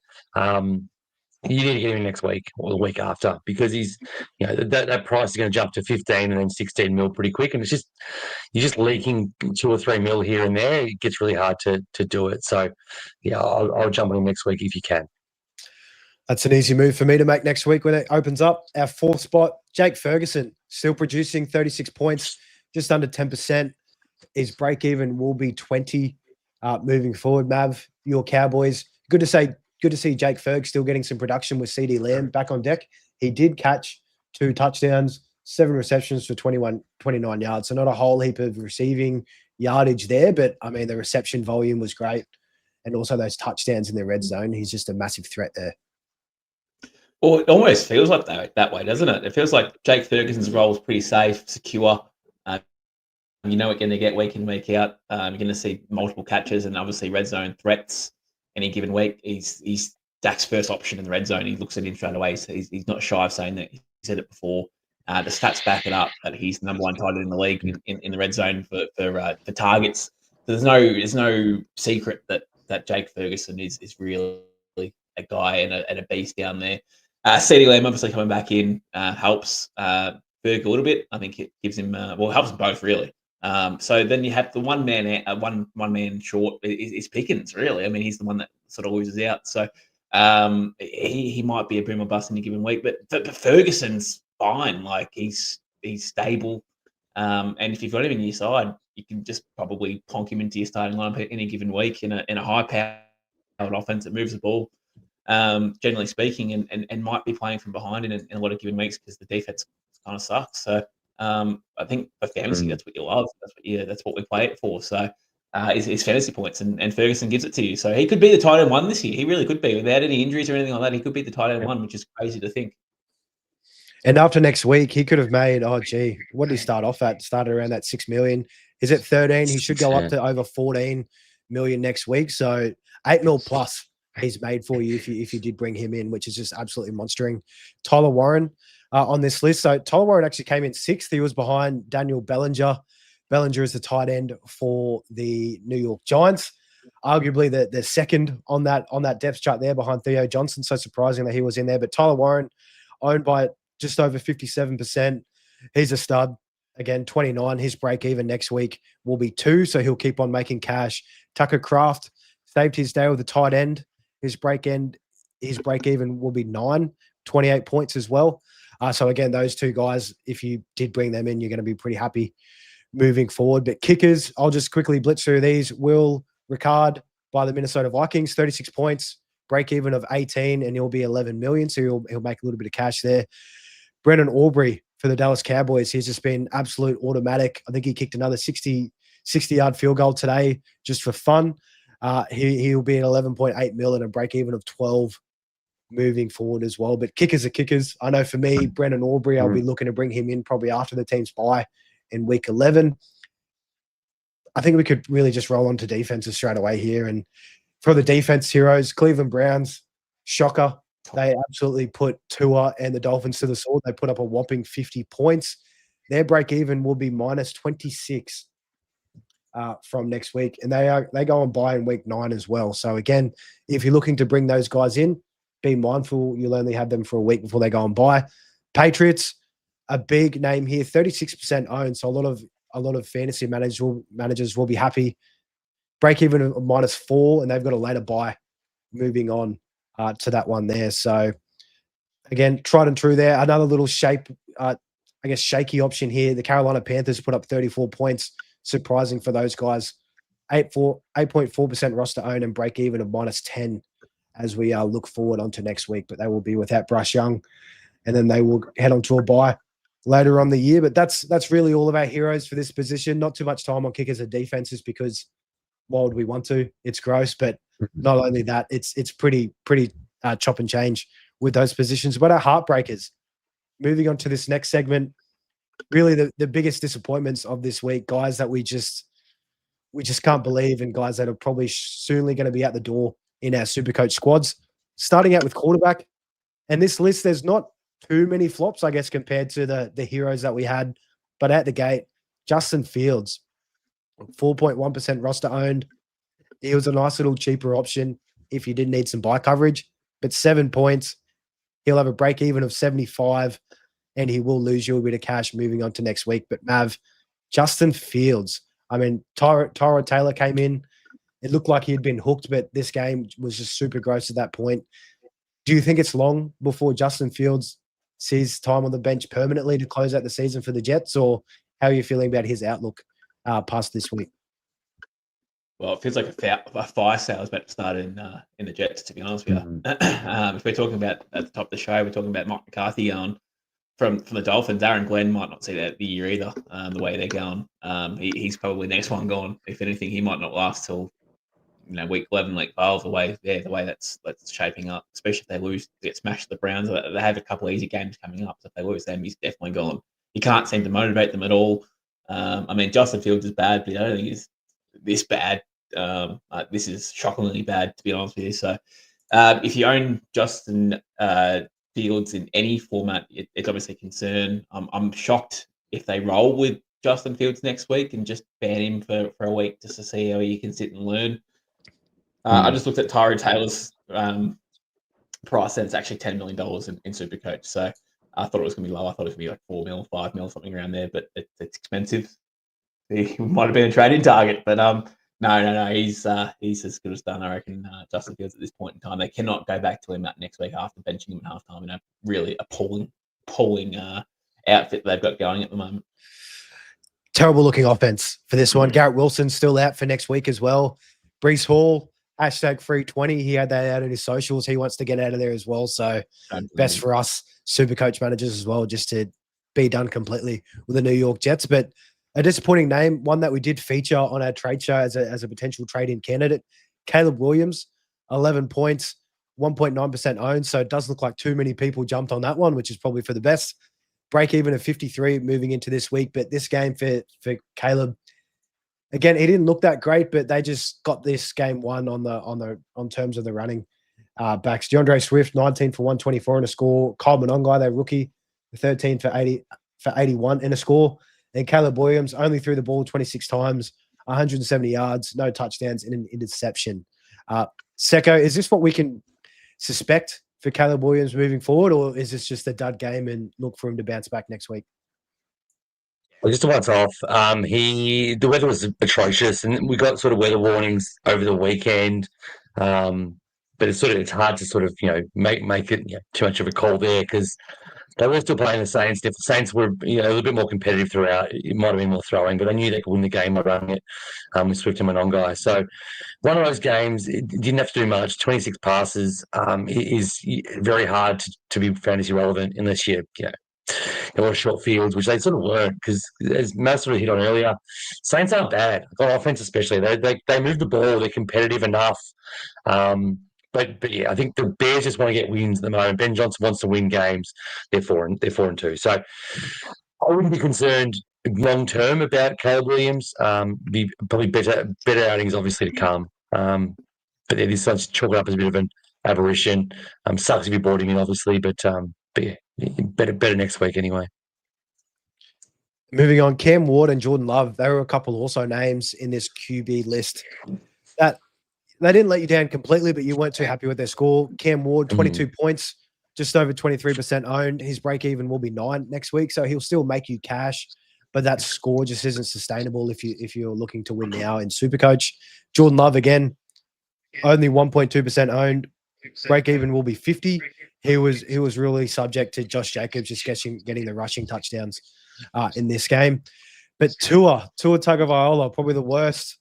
You need to get him next week or the week after because he's, that price is going to jump to 15 and then 16 mil pretty quick, and you're just leaking 2 or 3 mil here and there. It gets really hard to do it. So, yeah, I'll jump on him next week if you can. That's an easy move for me to make next week when it opens up. Our fourth spot, Jake Ferguson, still producing 36 points, just under 10%. His break even will be 20 moving forward. Mav, your Cowboys. Good to see Jake Ferg still getting some production with CD Lamb back on deck. He did catch 2 touchdowns, 7 receptions for 29 yards. So not a whole heap of receiving yardage there, but I mean, the reception volume was great. And also those touchdowns in the red zone. He's just a massive threat there. Well, it almost feels like that way, doesn't it? It feels like Jake Ferguson's role is pretty safe, secure. You know what you're going to get week in, week out. You're going to see multiple catches and obviously red zone threats any given week. He's Dak's first option in the red zone. He looks at him straight away. So he's not shy of saying that. He said it before. The stats back it up that he's the number 1 tight end in the league in the red zone for targets. So there's no secret that Jake Ferguson is really a guy and a beast down there. CD Lamb obviously coming back in helps Ferg a little bit. I think it gives him helps them both really. So then you have the one man short is Pickens really. I mean, he's the one that sort of loses out. So he might be a boom or bust in a given week, but Ferguson's fine. Like he's stable. And if you've got him in your side, you can just probably plonk him into your starting lineup any given week in a high powered offense that moves the ball. Generally speaking, and might be playing from behind in a lot of given weeks because the defense kind of sucks. So I think for fantasy, that's what you love. That's what we play it for. So is fantasy points, and Ferguson gives it to you. So he could be the tight end 1 this year. He really could be without any injuries or anything like that. He could be the tight end 1, which is crazy to think. And after next week, he could have made, what did he start off at? Started around that 6 million. Is it 13? He should go up to over 14 million next week. So 8 mil plus he's made for you if you did bring him in, which is just absolutely monstering. Tyler Warren on this list. So Tyler Warren actually came in 6th. He was behind Daniel Bellinger. Bellinger is the tight end for the New York Giants. Arguably the second on that depth chart there behind Theo Johnson. So surprising that he was in there. But Tyler Warren, owned by just over 57%. He's a stud. Again, 29. His break even next week will be 2, so he'll keep on making cash. Tucker Kraft saved his day with the tight end. His break even will be 9, 28 points as well. So again, those 2 guys, if you did bring them in, you're going to be pretty happy moving forward. But kickers, I'll just quickly blitz through these. Will Ricard by the Minnesota Vikings, 36 points, break even of 18, and he'll be 11 million. So he'll make a little bit of cash there. Brennan Aubrey for the Dallas Cowboys. He's just been absolute automatic. I think he kicked another 60-yard field goal today just for fun. He'll be at 11.8 mil and a break even of 12 moving forward as well. But kickers are kickers. I know for me, Brennan Aubrey, I'll be looking to bring him in probably after the team's bye in week 11. I think we could really just roll on to defenses straight away here. And for the defense heroes, Cleveland Browns, shocker. They absolutely put Tua and the Dolphins to the sword. They put up a whopping 50 points. Their break even will be minus 26 from next week. And they go on bye in week 9 as well. So again, if you're looking to bring those guys in, be mindful you'll only have them for a week before they go on bye. Patriots, a big name here, 36% owned. So a lot of fantasy managers will be happy. Break even of minus 4, and they've got a later bye moving on to that one there. So again, tried and true there. Another little shaky option here. The Carolina Panthers put up 34 points. Surprising for those guys. 8.4% roster owned and break even of minus 10 as we look forward onto next week. But they will be without Bryce Young, and then they will head on to a bye later on the year. But that's really all of our heroes for this position. Not too much time on kickers and defenses because why would we want to? It's gross. But not only that, it's pretty chop and change with those positions. But our heartbreakers, moving on to this next segment, really the biggest disappointments of this week, guys that we just can't believe, and guys that are probably soonly going to be out the door in our SuperCoach squads. Starting out with quarterback, and this list, there's not too many flops, I guess, compared to the heroes that we had. But at the gate, Justin Fields, 4.1% roster owned. He was a nice little cheaper option if you did need some buy coverage, but 7 points. He'll have a break even of 75, and he will lose you a bit of cash moving on to next week. But Mav, Justin Fields, I mean, Tyrod Taylor came in. It looked like he had been hooked, but this game was just super gross at that point. Do you think it's long before Justin Fields sees time on the bench permanently to close out the season for the Jets, or how are you feeling about his outlook past this week? Well, it feels like a fire sale is about to start in the Jets, to be honest with you. If we're talking about at the top of the show, we're talking about Mike McCarthy going from the Dolphins. Aaron Glenn might not see that the year either, the way they're going. He's probably the next one gone. If anything, he might not last till week 11, week 12, the way that's shaping up, especially if they lose, get smashed at the Browns. They have a couple of easy games coming up. So if they lose them, he's definitely gone. He can't seem to motivate them at all. I mean, Justin Fields is bad, but I don't think he's this bad. This is shockingly bad, to be honest with you. So if you own Justin Fields in any format, it's obviously a concern. I'm shocked if they roll with Justin Fields next week and just ban him for a week just to see how he can sit and learn. I just looked at Tyrod Taylor's price, and it's actually $10 million in SuperCoach. So I thought it was going to be low. I thought it was going to be like 4 mil, 5 mil, something around there, but it's expensive. He might have been a trading target, but no. He's as good as done, I reckon. Justin Fields at this point in time, they cannot go back to him next week after benching him at halftime in a really appalling outfit they've got going at the moment. Terrible looking offense for this one. Garrett Wilson's still out for next week as well. Breece Hall, #free20. He had that out on his socials. He wants to get out of there as well. So best for us SuperCoach managers as well, just to be done completely with the New York Jets. But a disappointing name, one that we did feature on our trade show as a potential trade-in candidate, Caleb Williams, 11 points, 1.9% owned. So it does look like too many people jumped on that one, which is probably for the best. Break even of 53 moving into this week. But this game for Caleb, again, he didn't look that great, but they just got this game won on terms of the running backs. DeAndre Swift, 19 for 124 in a score. Kyle Monongai, their rookie, 13 for 81 in a score. And Caleb Williams only threw the ball 26 times, 170 yards, no touchdowns, and an interception. Secko, is this what we can suspect for Caleb Williams moving forward, or is this just a dud game and look for him to bounce back next week? Well, just to once off, the weather was atrocious, and we got sort of weather warnings over the weekend. But it's hard to sort of make it too much of a call there, because they were still playing the Saints. If the Saints were a little bit more competitive throughout, it might have been more throwing, but they knew they could win the game by running it with Swift and Monongai. So one of those games, it didn't have to do much. 26 passes is very hard to be fantasy relevant unless you're short fields, which they sort of weren't, because as Matt sort of hit on earlier, Saints aren't bad on offense, especially. They move the ball. They're competitive enough. But yeah, I think the Bears just want to get wins at the moment. Ben Johnson wants to win games. They're 4-2. So I wouldn't be concerned long term about Caleb Williams. Be probably better outings obviously to come. But yeah, this one's chalked up as a bit of an aberration. Sucks if you brought him in, obviously, but yeah, better next week anyway. Moving on, Cam Ward and Jordan Love. They were a couple also names in this QB list that they didn't let you down completely, but you weren't too happy with their score. Cam Ward, 22 points, just over 23% owned. His break even will be 9 next week, so he'll still make you cash, but that score just isn't sustainable if you're looking to win now in SuperCoach. Jordan Love again, only 1.2% owned. Break even will be 50. He was really subject to Josh Jacobs just getting the rushing touchdowns in this game. But Tua Tagovailoa, probably the worst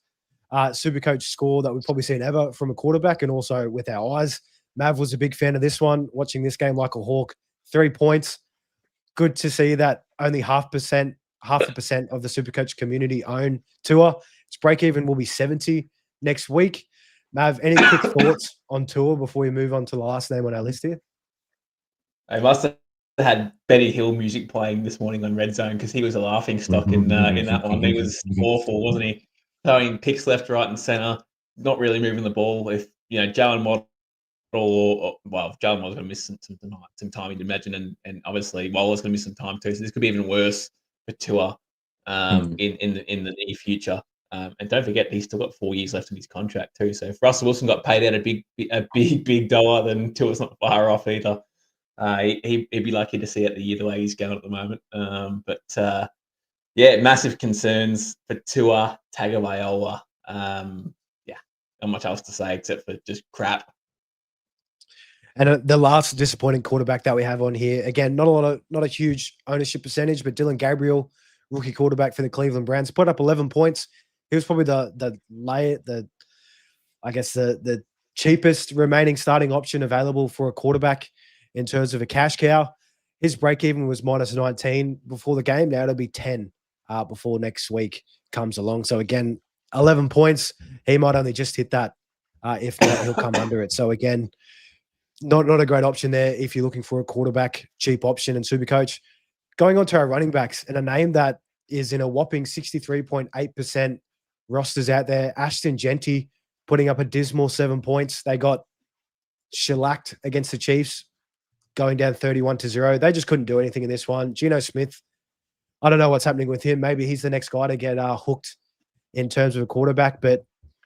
SuperCoach score that we've probably seen ever from a quarterback, and also with our eyes. Mav was a big fan of this one, watching this game like a hawk. 3 points. Good to see that only half a percent of the SuperCoach community own Tua. Its break even will be 70 next week. Mav, any quick thoughts on Tua before we move on to the last name on our list here? I must have had Benny Hill music playing this morning on Red Zone, because he was a laughing stock in that one. He was awful, wasn't he? Throwing picks left, right, and center, not really moving the ball. If Jalen Waddle, if Jalen Waddle's going to miss some time, you'd imagine, and obviously Waller's going to miss some time too. So this could be even worse for Tua in the near future. And don't forget, he's still got 4 years left in his contract too. So if Russell Wilson got paid out a big dollar, then Tua's not far off either. He'd be lucky to see it the year the way he's going at the moment. Yeah, massive concerns for Tua Tagovailoa. Yeah, not much else to say except for just crap. And the last disappointing quarterback that we have on here, again, not a huge ownership percentage, but Dylan Gabriel, rookie quarterback for the Cleveland Browns, put up 11 points. He was probably the cheapest remaining starting option available for a quarterback in terms of a cash cow. His break even was minus 19 before the game. Now it'll be 10 before next week comes along. So again, 11 points. He might only just hit that. If not, he'll come under it. So again, not a great option there if you're looking for a quarterback, cheap option in SuperCoach. Going on to our running backs, and a name that is in a whopping 63.8% rosters out there, Ashton Genty putting up a dismal 7 points. They got shellacked against the Chiefs, going down 31-0. They just couldn't do anything in this one. Geno Smith, I don't know what's happening with him. Maybe he's the next guy to get hooked in terms of a quarterback, but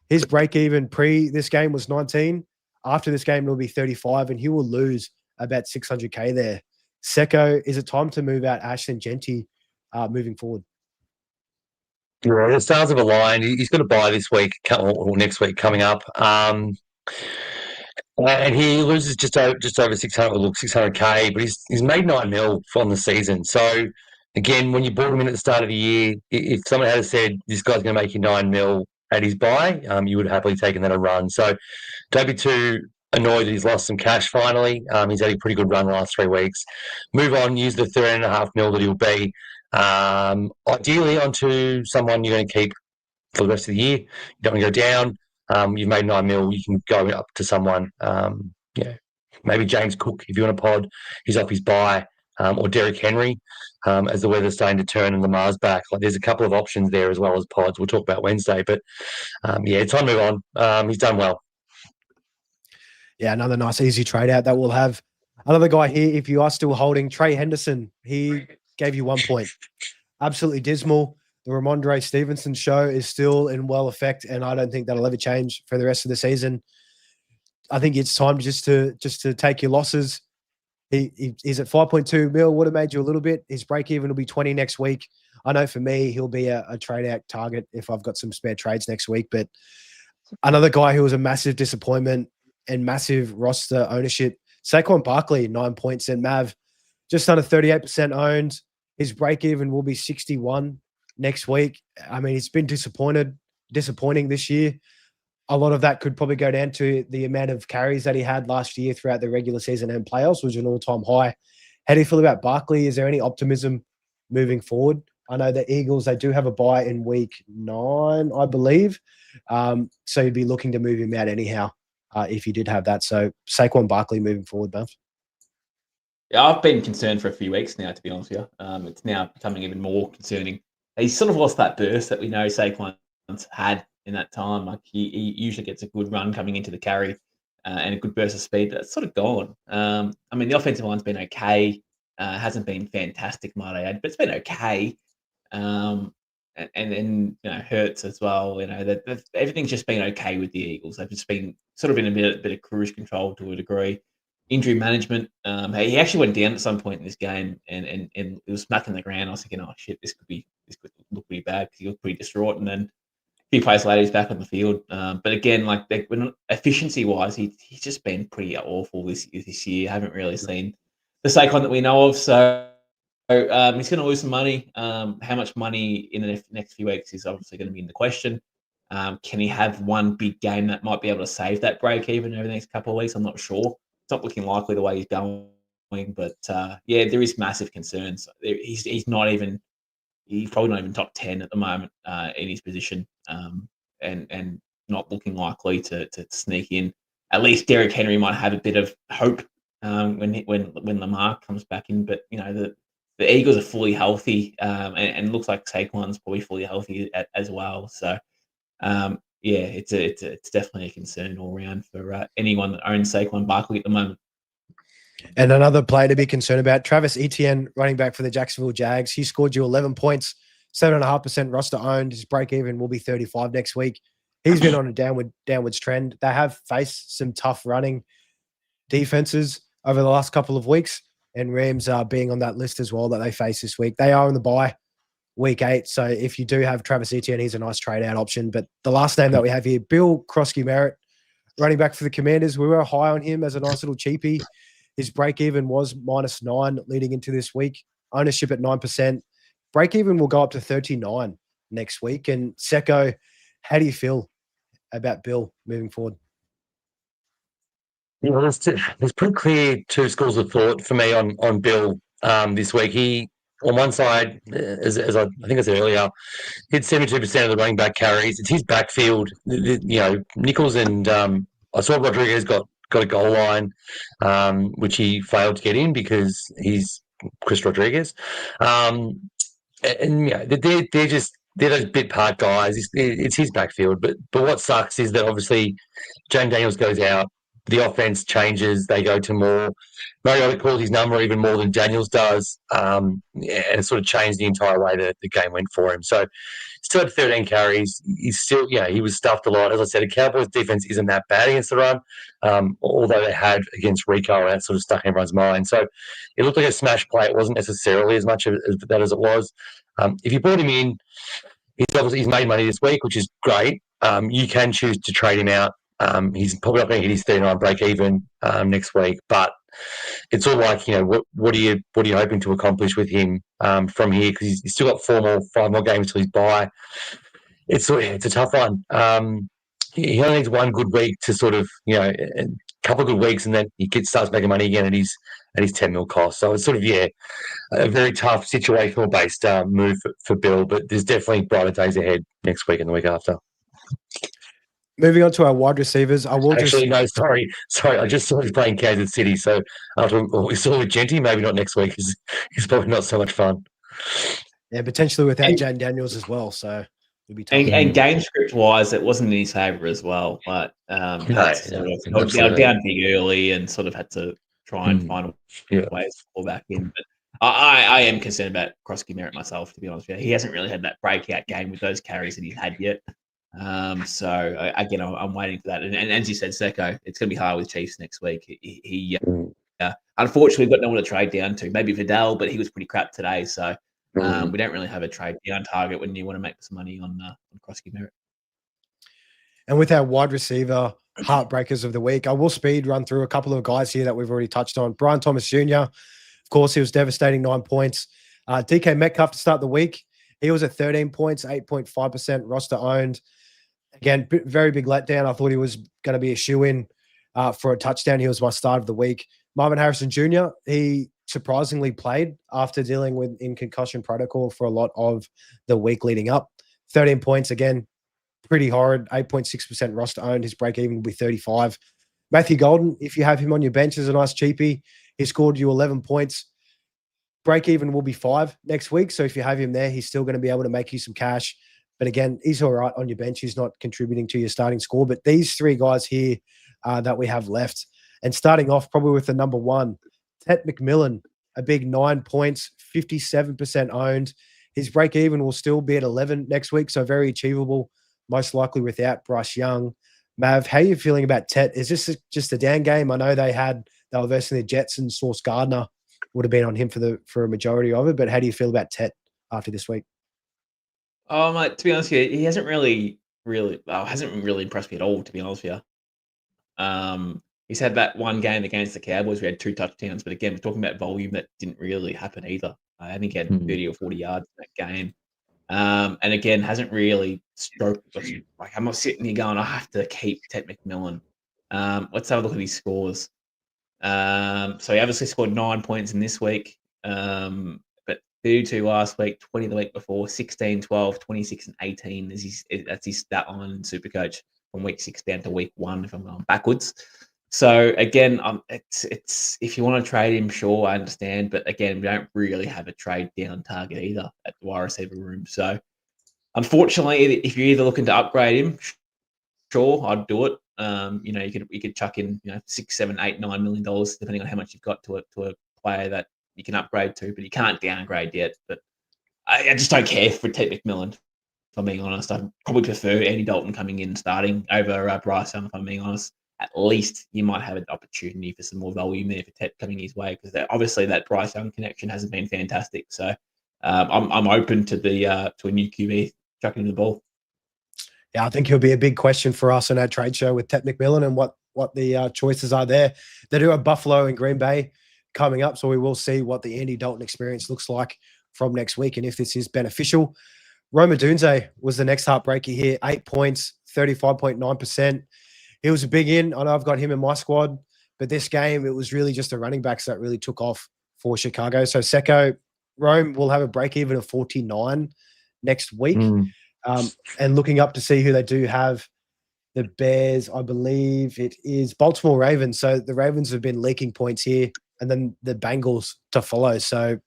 his break-even pre this game was 19. After this game, it'll be 35, and he will lose about 600K there. Secko, is it time to move out Ashton Genty moving forward? Yeah, the stars of a line. He's got to buy this week or next week coming up. And he loses just over 600K, but he's made 9 mil from the season. So again, when you brought him in at the start of the year, if someone had said this guy's going to make you 9 mil at his buy, you would have happily taken that a run. So don't be too annoyed that he's lost some cash finally. He's had a pretty good run the last 3 weeks. Move on, use the 13.5 mil that he'll be. Ideally onto someone you're going to keep for the rest of the year. You don't want to go down. You've made 9 mil. You can go up to someone. Maybe James Cook if you want a pod. He's off his buy. Or Derrick Henry, as the weather's starting to turn and Lamar's back. Like there's a couple of options there as well as pods. We'll talk about Wednesday, but it's time to move on. He's done well. Yeah, another nice easy trade out that we'll have. Another guy here, if you are still holding, Trey Henderson, he gave you 1 point. Absolutely dismal. The Ramondre Stevenson show is still in well effect, and I don't think that'll ever change for the rest of the season. I think it's time just to take your losses. He's at 5.2 mil, would have made you a little bit. His break even will be 20 next week. I know for me, he'll be a trade out target if I've got some spare trades next week. But another guy who was a massive disappointment and massive roster ownership, Saquon Barkley, 9 points, and Mav just under 38% owned. His break even will be 61 next week. I mean, it's been disappointing this year. A lot of that could probably go down to the amount of carries that he had last year throughout the regular season and playoffs, which was an all-time high. How do you feel about Barkley? Is there any optimism moving forward? I know the Eagles, they do have a bye in week 9, I believe. So you'd be looking to move him out anyhow if you did have that. So Saquon Barkley moving forward, Buff. Yeah, I've been concerned for a few weeks now, to be honest with you. It's now becoming even more concerning. He's sort of lost that burst that we know Saquon's had in that time. Like he usually gets a good run coming into the carry and a good burst of speed. That's sort of gone. I mean, the offensive line's been okay. Hasn't been fantastic, might I add, but it's been okay. And then Hurts as well. Everything's just been okay with the Eagles. They've just been sort of in a bit of cruise control to a degree. Injury management. He actually went down at some point in this game and it was smacking the ground. I was thinking, oh shit, this could look pretty bad because he looked pretty distraught. And then a few plays later, he's back on the field. But again, like efficiency wise, he's just been pretty awful this year. I haven't really seen the Saquon that we know of. So he's going to lose some money. How much money in the next few weeks is obviously going to be in the question. Can he have one big game that might be able to save that break even over the next couple of weeks? I'm not sure. It's not looking likely the way he's going. But there is massive concerns. He's probably not even top 10 at the moment in his position, and not looking likely to sneak in. At least Derrick Henry might have a bit of hope when Lamar comes back in. But the Eagles are fully healthy, and looks like Saquon's probably fully healthy as well. So it's definitely a concern all around for anyone that owns Saquon Barkley at the moment. And another player to be concerned about, Travis Etienne, running back for the Jacksonville Jags. He scored you 11 points, 7.5% roster owned. His break even will be 35 next week. He's been on a downwards trend. They have faced some tough running defenses. over the last couple of weeks, and Rams are being on that list as well that they face this week. They are on the bye week 8. So if you do have Travis Etienne, he's a nice trade out option. But the last name that we have here, Bill Krosky-Merritt, running back for the Commanders. We were high on him as a nice little cheapie. His break even was -9 leading into this week. Ownership at 9%. Break even will go up to 39 next week. And Secko, how do you feel about Bill moving forward? Yeah, there's pretty clear two schools of thought for me on Bill this week. He, on one side, as I think I said earlier, hit 72% of the running back carries. It's his backfield. Nichols and I saw Rodriguez got a goal line, which he failed to get in because he's Chris Rodriguez. They're those bit part guys. It's his backfield. But what sucks is that obviously James Daniels goes out. The offense changes. They go to more. Mariota calls his number even more than Daniels does. And it sort of changed the entire way that the game went for him. So still had 13 carries. He's still, he was stuffed a lot. As I said, the Cowboys defense isn't that bad against the run, although they had against Rico, and that sort of stuck in everyone's mind. So it looked like a smash play. It wasn't necessarily as much of that as it was. If you brought him in, he's made money this week, which is great. You can choose to trade him out. He's probably not going to hit his 39 break even next week, but it's all like, what are you hoping to accomplish with him from here? Because he's still got 5 more games till he's bye. It's a tough one. He only needs one good week to sort of, a couple of good weeks, and then he starts making money again at his 10 mil cost. So it's sort of, a very tough situational based move for Bill, but there's definitely brighter days ahead next week and the week after. Moving on to our wide receivers, I just saw he's playing Kansas City. So after what we saw with Genty, maybe not next week. It's probably not so much fun. Yeah, potentially without Jane Daniels as well. So it'll be tough. And game script wise, it wasn't in his favour as well. But they were down big early and sort of had to try and find ways to pull back in. But I am concerned about Krosky-Merritt myself, to be honest with you. He hasn't really had that breakout game with those carries that he's had yet. So again, I'm waiting for that. And as you said, Secko, it's going to be hard with Chiefs next week. He unfortunately got no one to trade down to. Maybe Vidal, but he was pretty crap today. So we don't really have a trade down target when you want to make some money on Krosky-Merritt. And with our wide receiver heartbreakers of the week, I will speed run through a couple of guys here that we've already touched on. Brian Thomas Jr., of course, he was devastating, 9 points. DK Metcalf to start the week, he was at 13 points, 8.5% roster owned. Again, very big letdown. I thought he was going to be a shoe-in for a touchdown. He was my start of the week. Marvin Harrison Jr., he surprisingly played after dealing in concussion protocol for a lot of the week leading up. 13 points, again, pretty horrid. 8.6% roster owned. His break even will be 35. Matthew Golden, if you have him on your bench as a nice cheapie, he scored you 11 points. Break even will be 5 next week. So if you have him there, he's still going to be able to make you some cash. But again, he's all right on your bench. He's not contributing to your starting score. But these 3 guys here that we have left, and starting off probably with the number 1, Tet McMillan, a big 9 points, 57% owned. His break even will still be at 11 next week, so very achievable, most likely without Bryce Young. Mav, how are you feeling about Tet? Is this just a down game? I know they were versing the Jets, and Sauce Gardner would have been on him for a majority of it. But how do you feel about Tet after this week? Oh, mate, to be honest with you, he hasn't really impressed me at all, to be honest with you. He's had that one game against the Cowboys. We had 2 touchdowns, but again, we're talking about volume that didn't really happen either. I think he had 30 or 40 yards in that game. And again, hasn't really stroked. Like, I'm not sitting here going, I have to keep Tet McMillan. Let's have a look at his scores. So he obviously scored 9 points in this week. But 32 last week, 20 the week before, 16, 12, 26, and 18. That's his stat line in SuperCoach from week 6 down to week 1 if I'm going backwards. So again, it's if you want to trade him, sure, I understand. But again, we don't really have a trade down target either at the wide receiver room. So unfortunately, if you're either looking to upgrade him, sure, I'd do it. You could chuck in $6, $7, $8, $9 million depending on how much you've got to a player that you can upgrade to, but you can't downgrade yet. But I just don't care for Tet McMillan. If I'm being honest, I probably prefer Andy Dalton coming in starting over Bryce Young. If I'm being honest, at least you might have an opportunity for some more volume there for Tet coming his way, because obviously that Bryce Young connection hasn't been fantastic. So I'm open to a new QB chucking the ball. Yeah, I think he'll be a big question for us in our trade show with Tet McMillan and what the choices are there. They do have Buffalo and Green Bay coming up, so we will see what the Andy Dalton experience looks like from next week and if this is beneficial. Rome Odunze was the next heartbreaker here. 8 points, 35.9%. He was a big in. I know I've got him in my squad, but this game, it was really just the running backs that really took off for Chicago. So Secko, Rome will have a break even of 49 next week. And looking up to see who they do have, the Bears, I believe it is Baltimore Ravens. So the Ravens have been leaking points here, and then the Bengals to follow. So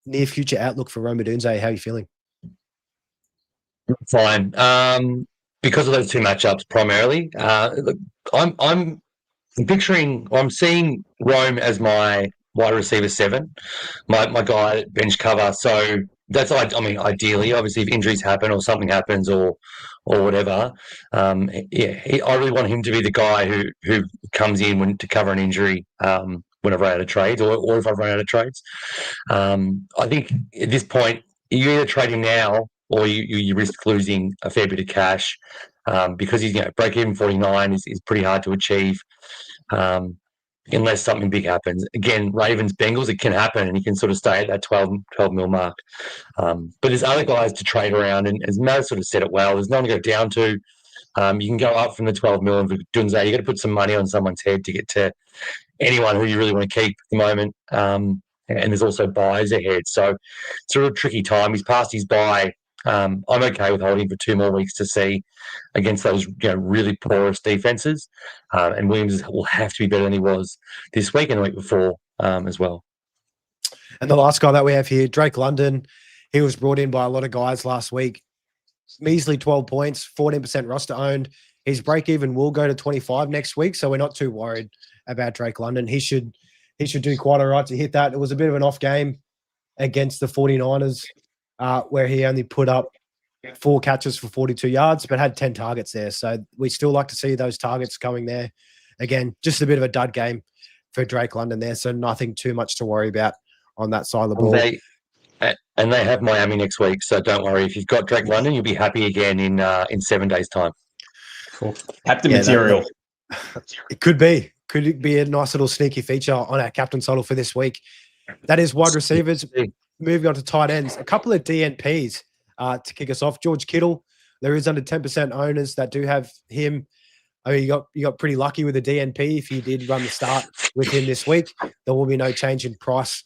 near future outlook for Rome Odunze, how are you feeling? Fine. Because of those two matchups primarily, look, I'm picturing, I'm seeing Rome as my wide receiver 7, my guy at bench cover. So that's, I mean, ideally, obviously, if injuries happen or something happens or whatever, I really want him to be the guy who comes in to cover an injury when I run out of trades or if I run out of trades. I think at this point, you either trade him now or you risk losing a fair bit of cash because he's break even 49 is pretty hard to achieve unless something big happens. Again, Ravens, Bengals, it can happen and he can sort of stay at that 12 mil mark. But there's other guys to trade around, and as Matt sort of said it well, there's no one to go down to. You can go up from the 12 mil and for Dunze, you got to put some money on someone's head to get to anyone who you really want to keep at the moment. And there's also buys ahead. So it's a real tricky time. He's past his buy. I'm okay with holding for 2 more weeks to see against those really porous defenses. And Williams will have to be better than he was this week and the week before as well. And the last guy that we have here, Drake London, he was brought in by a lot of guys last week. Measly 12 points, 14% roster owned. His break even will go to 25 next week, so we're not too worried about Drake London. He should do quite all right to hit that. It was a bit of an off game against the 49ers where he only put up 4 catches for 42 yards, but had 10 targets there. So we still like to see those targets going there. Again, just a bit of a dud game for Drake London there, so nothing too much to worry about on that side of the ball. And they have Miami next week, so don't worry. If you've got Drake London, you'll be happy again in 7 days' time. Cool. Captain material. It could be a nice little sneaky feature on our captain title for this week. That is wide receivers. Moving on to tight ends, a couple of DNPs to kick us off. George Kittle, there is under 10% owners that do have him. I mean, you got pretty lucky with the DNP if you did run the start with him this week. There will be no change in price,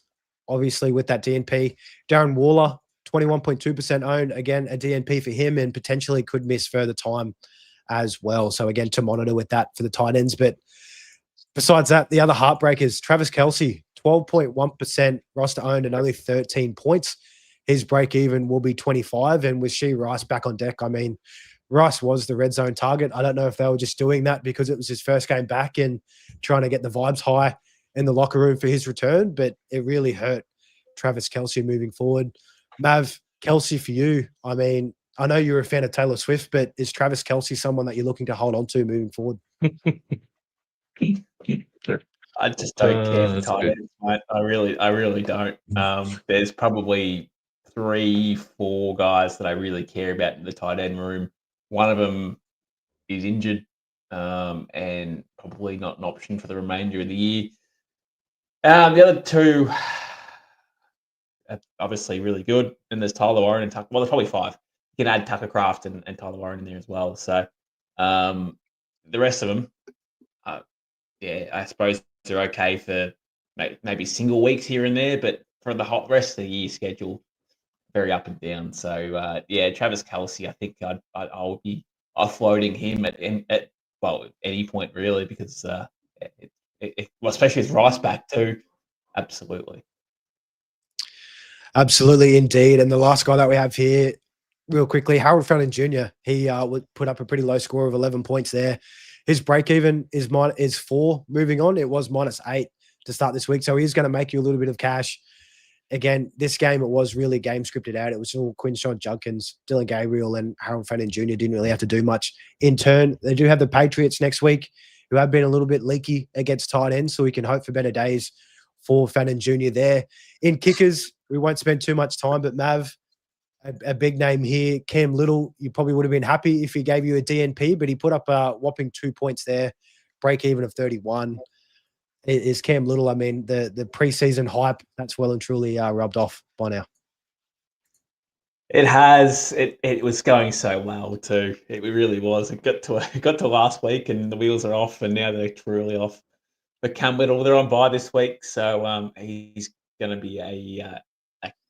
obviously, with that DNP. Darren Waller, 21.2% owned. Again, a DNP for him and potentially could miss further time as well. So, again, to monitor with that for the tight ends. But besides that, the other heartbreakers, Travis Kelce, 12.1% roster owned and only 13 points. His break even will be 25. And with Rice back on deck, I mean, Rice was the red zone target. I don't know if they were just doing that because it was his first game back and trying to get the vibes high in the locker room for his return, but it really hurt Travis Kelce moving forward. Mav, Kelce for you, I mean, I know you're a fan of Taylor Swift, but is Travis Kelce someone that you're looking to hold on to moving forward? I just don't care for tight ends, mate. I really don't. There's probably 3-4 guys that I really care about in the tight end room. One of them is injured and probably not an option for the remainder of the year. The other 2 are obviously really good. And there's Tyler Warren and Tucker. Well, there's probably 5. You can add Tucker Kraft and Tyler Warren in there as well. So the rest of them, I suppose they're okay for maybe single weeks here and there, but for the whole rest of the year schedule, very up and down. So Travis Kelce, I think I'll be offloading him at any point really, because especially with Rice back too. Absolutely indeed. And the last guy that we have here, real quickly, Harold Felton Jr. He would put up a pretty low score of 11 points there. His break even is 4 moving on. It was -8 to start this week, so he's going to make you a little bit of cash. Again, this game, it was really game scripted out. It was all Quinshon Judkins, Dylan Gabriel, and Harold Felton Jr. didn't really have to do much. In turn, they do have the Patriots next week. who have been a little bit leaky against tight ends, so we can hope for better days for Fannin Jr. there. In kickers, we won't spend too much time, but Mav, a big name here. Cam Little, you probably would have been happy if he gave you a DNP, but he put up a whopping 2 points there, break even of 31. Is Cam Little, I mean, the preseason hype, that's well and truly rubbed off by now. It has. It was going so well too. It really was. It got to last week, and the wheels are off, and now they're truly off. But Cam Little, they're on bye this week, so he's going to be a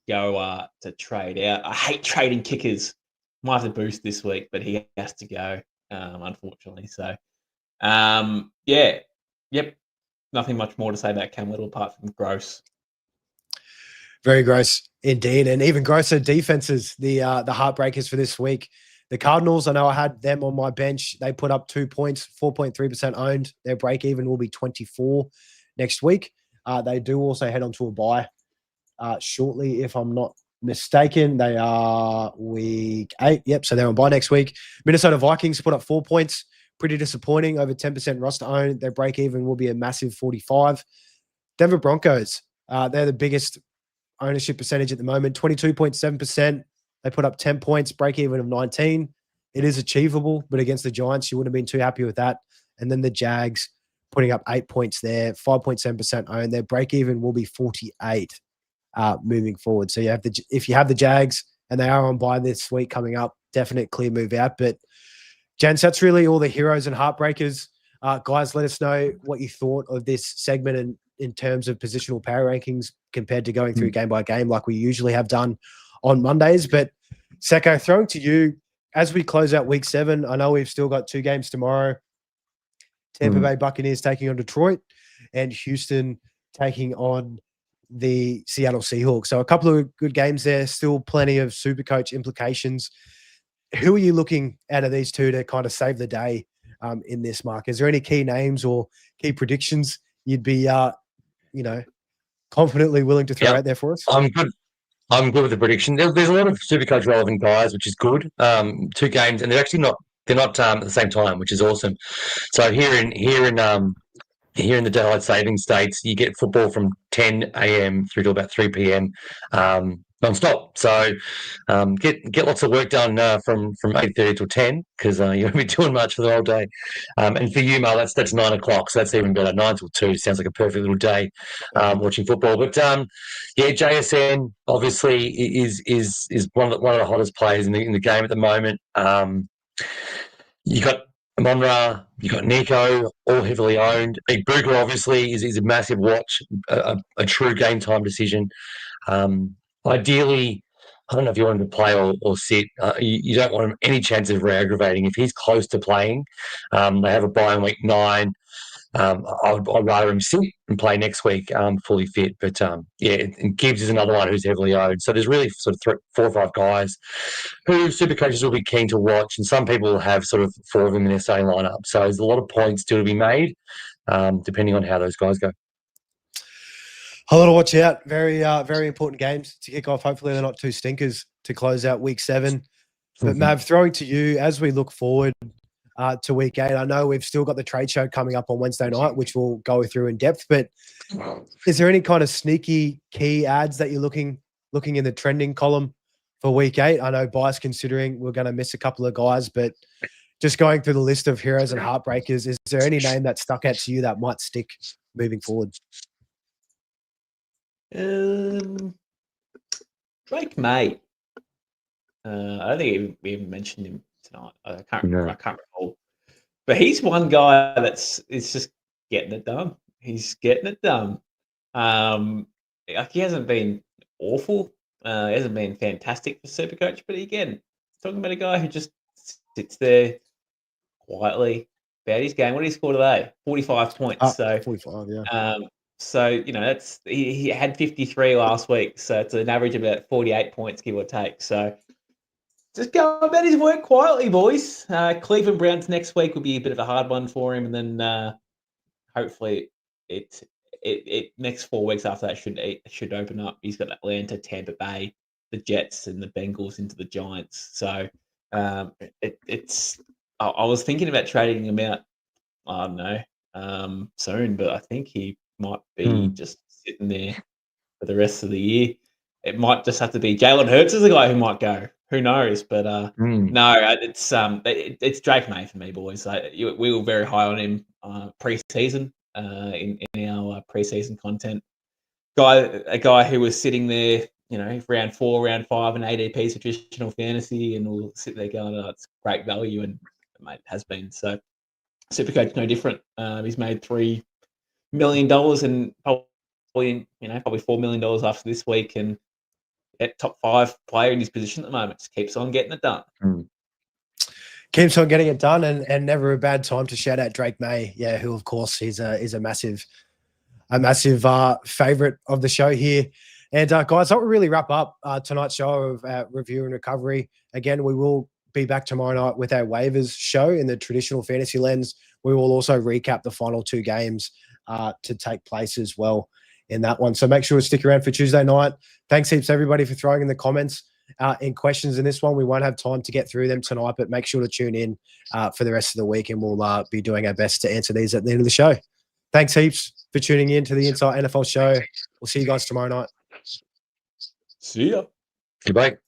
goer to trade out. I hate trading kickers. Might have to boost this week, but he has to go, unfortunately. So, yeah, yep. Nothing much more to say about Cam Little apart from gross. Very gross indeed, and even grosser defenses. The Heartbreakers for this week. The Cardinals, I know I had them on my bench. They put up 2 points, 4.3% owned. Their break even will be 24 next week. They do also head on to a bye shortly, if I'm not mistaken. They are week 8. Yep, so they're on bye next week. Minnesota Vikings put up 4 points. Pretty disappointing, over 10% roster owned. Their break even will be a massive 45. Denver Broncos, they're the biggest ownership percentage at the moment, 22.7%. They put up 10 points, break even of 19. It is achievable, but against the Giants, you wouldn't have been too happy with that. And then the Jags putting up 8 points there, 5.7% owned. Their break even will be 48 moving forward. So if you have the Jags and they are on bye this week coming up, definite clear move out. But gents, that's really all the heroes and heartbreakers. Guys, let us know what you thought of this segment and in terms of positional power rankings compared to going through game by game like we usually have done on Mondays. But Secko, throwing to you, as we close out week 7, I know we've still got 2 games tomorrow. Tampa Bay Buccaneers taking on Detroit and Houston taking on the Seattle Seahawks. So a couple of good games there, still plenty of SuperCoach implications. Who are you looking out of these two to kind of save the day in this, Mark? Is there any key names or key predictions you'd be, confidently willing to throw out there for us? I'm good. I'm good with the prediction. There's a lot of SuperCoach relevant guys, which is good. 2 games, and they're actually not. They're not at the same time, which is awesome. So here in the daylight saving states, you get football from 10 a.m. through to about 3 p.m. Non-stop. So get lots of work done from 8:30 till 10 because you won't be doing much for the whole day. And for you, Mal, that's 9 o'clock, so that's even better. 9 till 2 sounds like a perfect little day watching football. But JSN obviously is one of the hottest players in the game at the moment. You got Monra, you got Nico, all heavily owned. Big Booger obviously is a massive watch, a true game time decision. Ideally, I don't know if you want him to play or sit. You don't want him any chance of re-aggravating. If he's close to playing, they have a bye in week 9. I'd rather him sit and play next week fully fit. But, and Gibbs is another one who's heavily owned. So there's really sort of 4 or 5 guys who super coaches will be keen to watch. And some people will have sort of 4 of them in their starting lineup. So there's a lot of points still to be made, depending on how those guys go. A lot to watch out. Very, very important games to kick off. Hopefully they're not 2 stinkers to close out week 7. But Mav, throwing to you as we look forward to week 8. I know we've still got the trade show coming up on Wednesday night, which we'll go through in depth. But is there any kind of sneaky key ads that you're looking in the trending column for week 8? I know Bias considering we're going to miss a couple of guys, but just going through the list of heroes and heartbreakers, is there any name that stuck out to you that might stick moving forward? Drake May. I don't think we even mentioned him tonight. I can't recall. But he's one guy it's just getting it done. He's getting it done. He hasn't been awful. He hasn't been fantastic for SuperCoach, but again, talking about a guy who just sits there quietly about his game. What did he score today? 45 points. 45, yeah. So, that's he had 53 last week. So it's an average of about 48 points, give or take. So just go about his work quietly, boys. Cleveland Browns next week will be a bit of a hard one for him. And then hopefully it next 4 weeks after that should open up. He's got Atlanta, Tampa Bay, the Jets, and the Bengals into the Giants. So I was thinking about trading him out I don't know, soon, but I think he might be just sitting there for the rest of the year. It might just have to be Jalen Hurts is the guy who might go. Who knows? But no, it's Drake May for me, boys. We were very high on him pre-season in our pre-season content. A guy who was sitting there, round 4, round 5, and ADP's traditional fantasy, and we'll sit there going, "Oh, it's great value," and mate, it has been. So SuperCoach no different. He's made $3 million and probably $4 million after this week, and top 5 player in his position at the moment. Just keeps on getting it done. Keeps on getting it done, and never a bad time to shout out Drake May. Yeah, who of course is a massive favorite of the show here. And guys, that will really wrap up tonight's show of review and recovery. Again, we will be back tomorrow night with our waivers show in the traditional fantasy lens. We will also recap the final 2 games to take place as well in that one. So make sure to stick around for Tuesday night. Thanks heaps everybody for throwing in the comments in questions in this one. We won't have time to get through them tonight, but make sure to tune in for the rest of the week, and we'll be doing our best to answer these at the end of the show. Thanks heaps for tuning in to the Inside NFL show. We'll see you guys tomorrow night. See ya. Goodbye.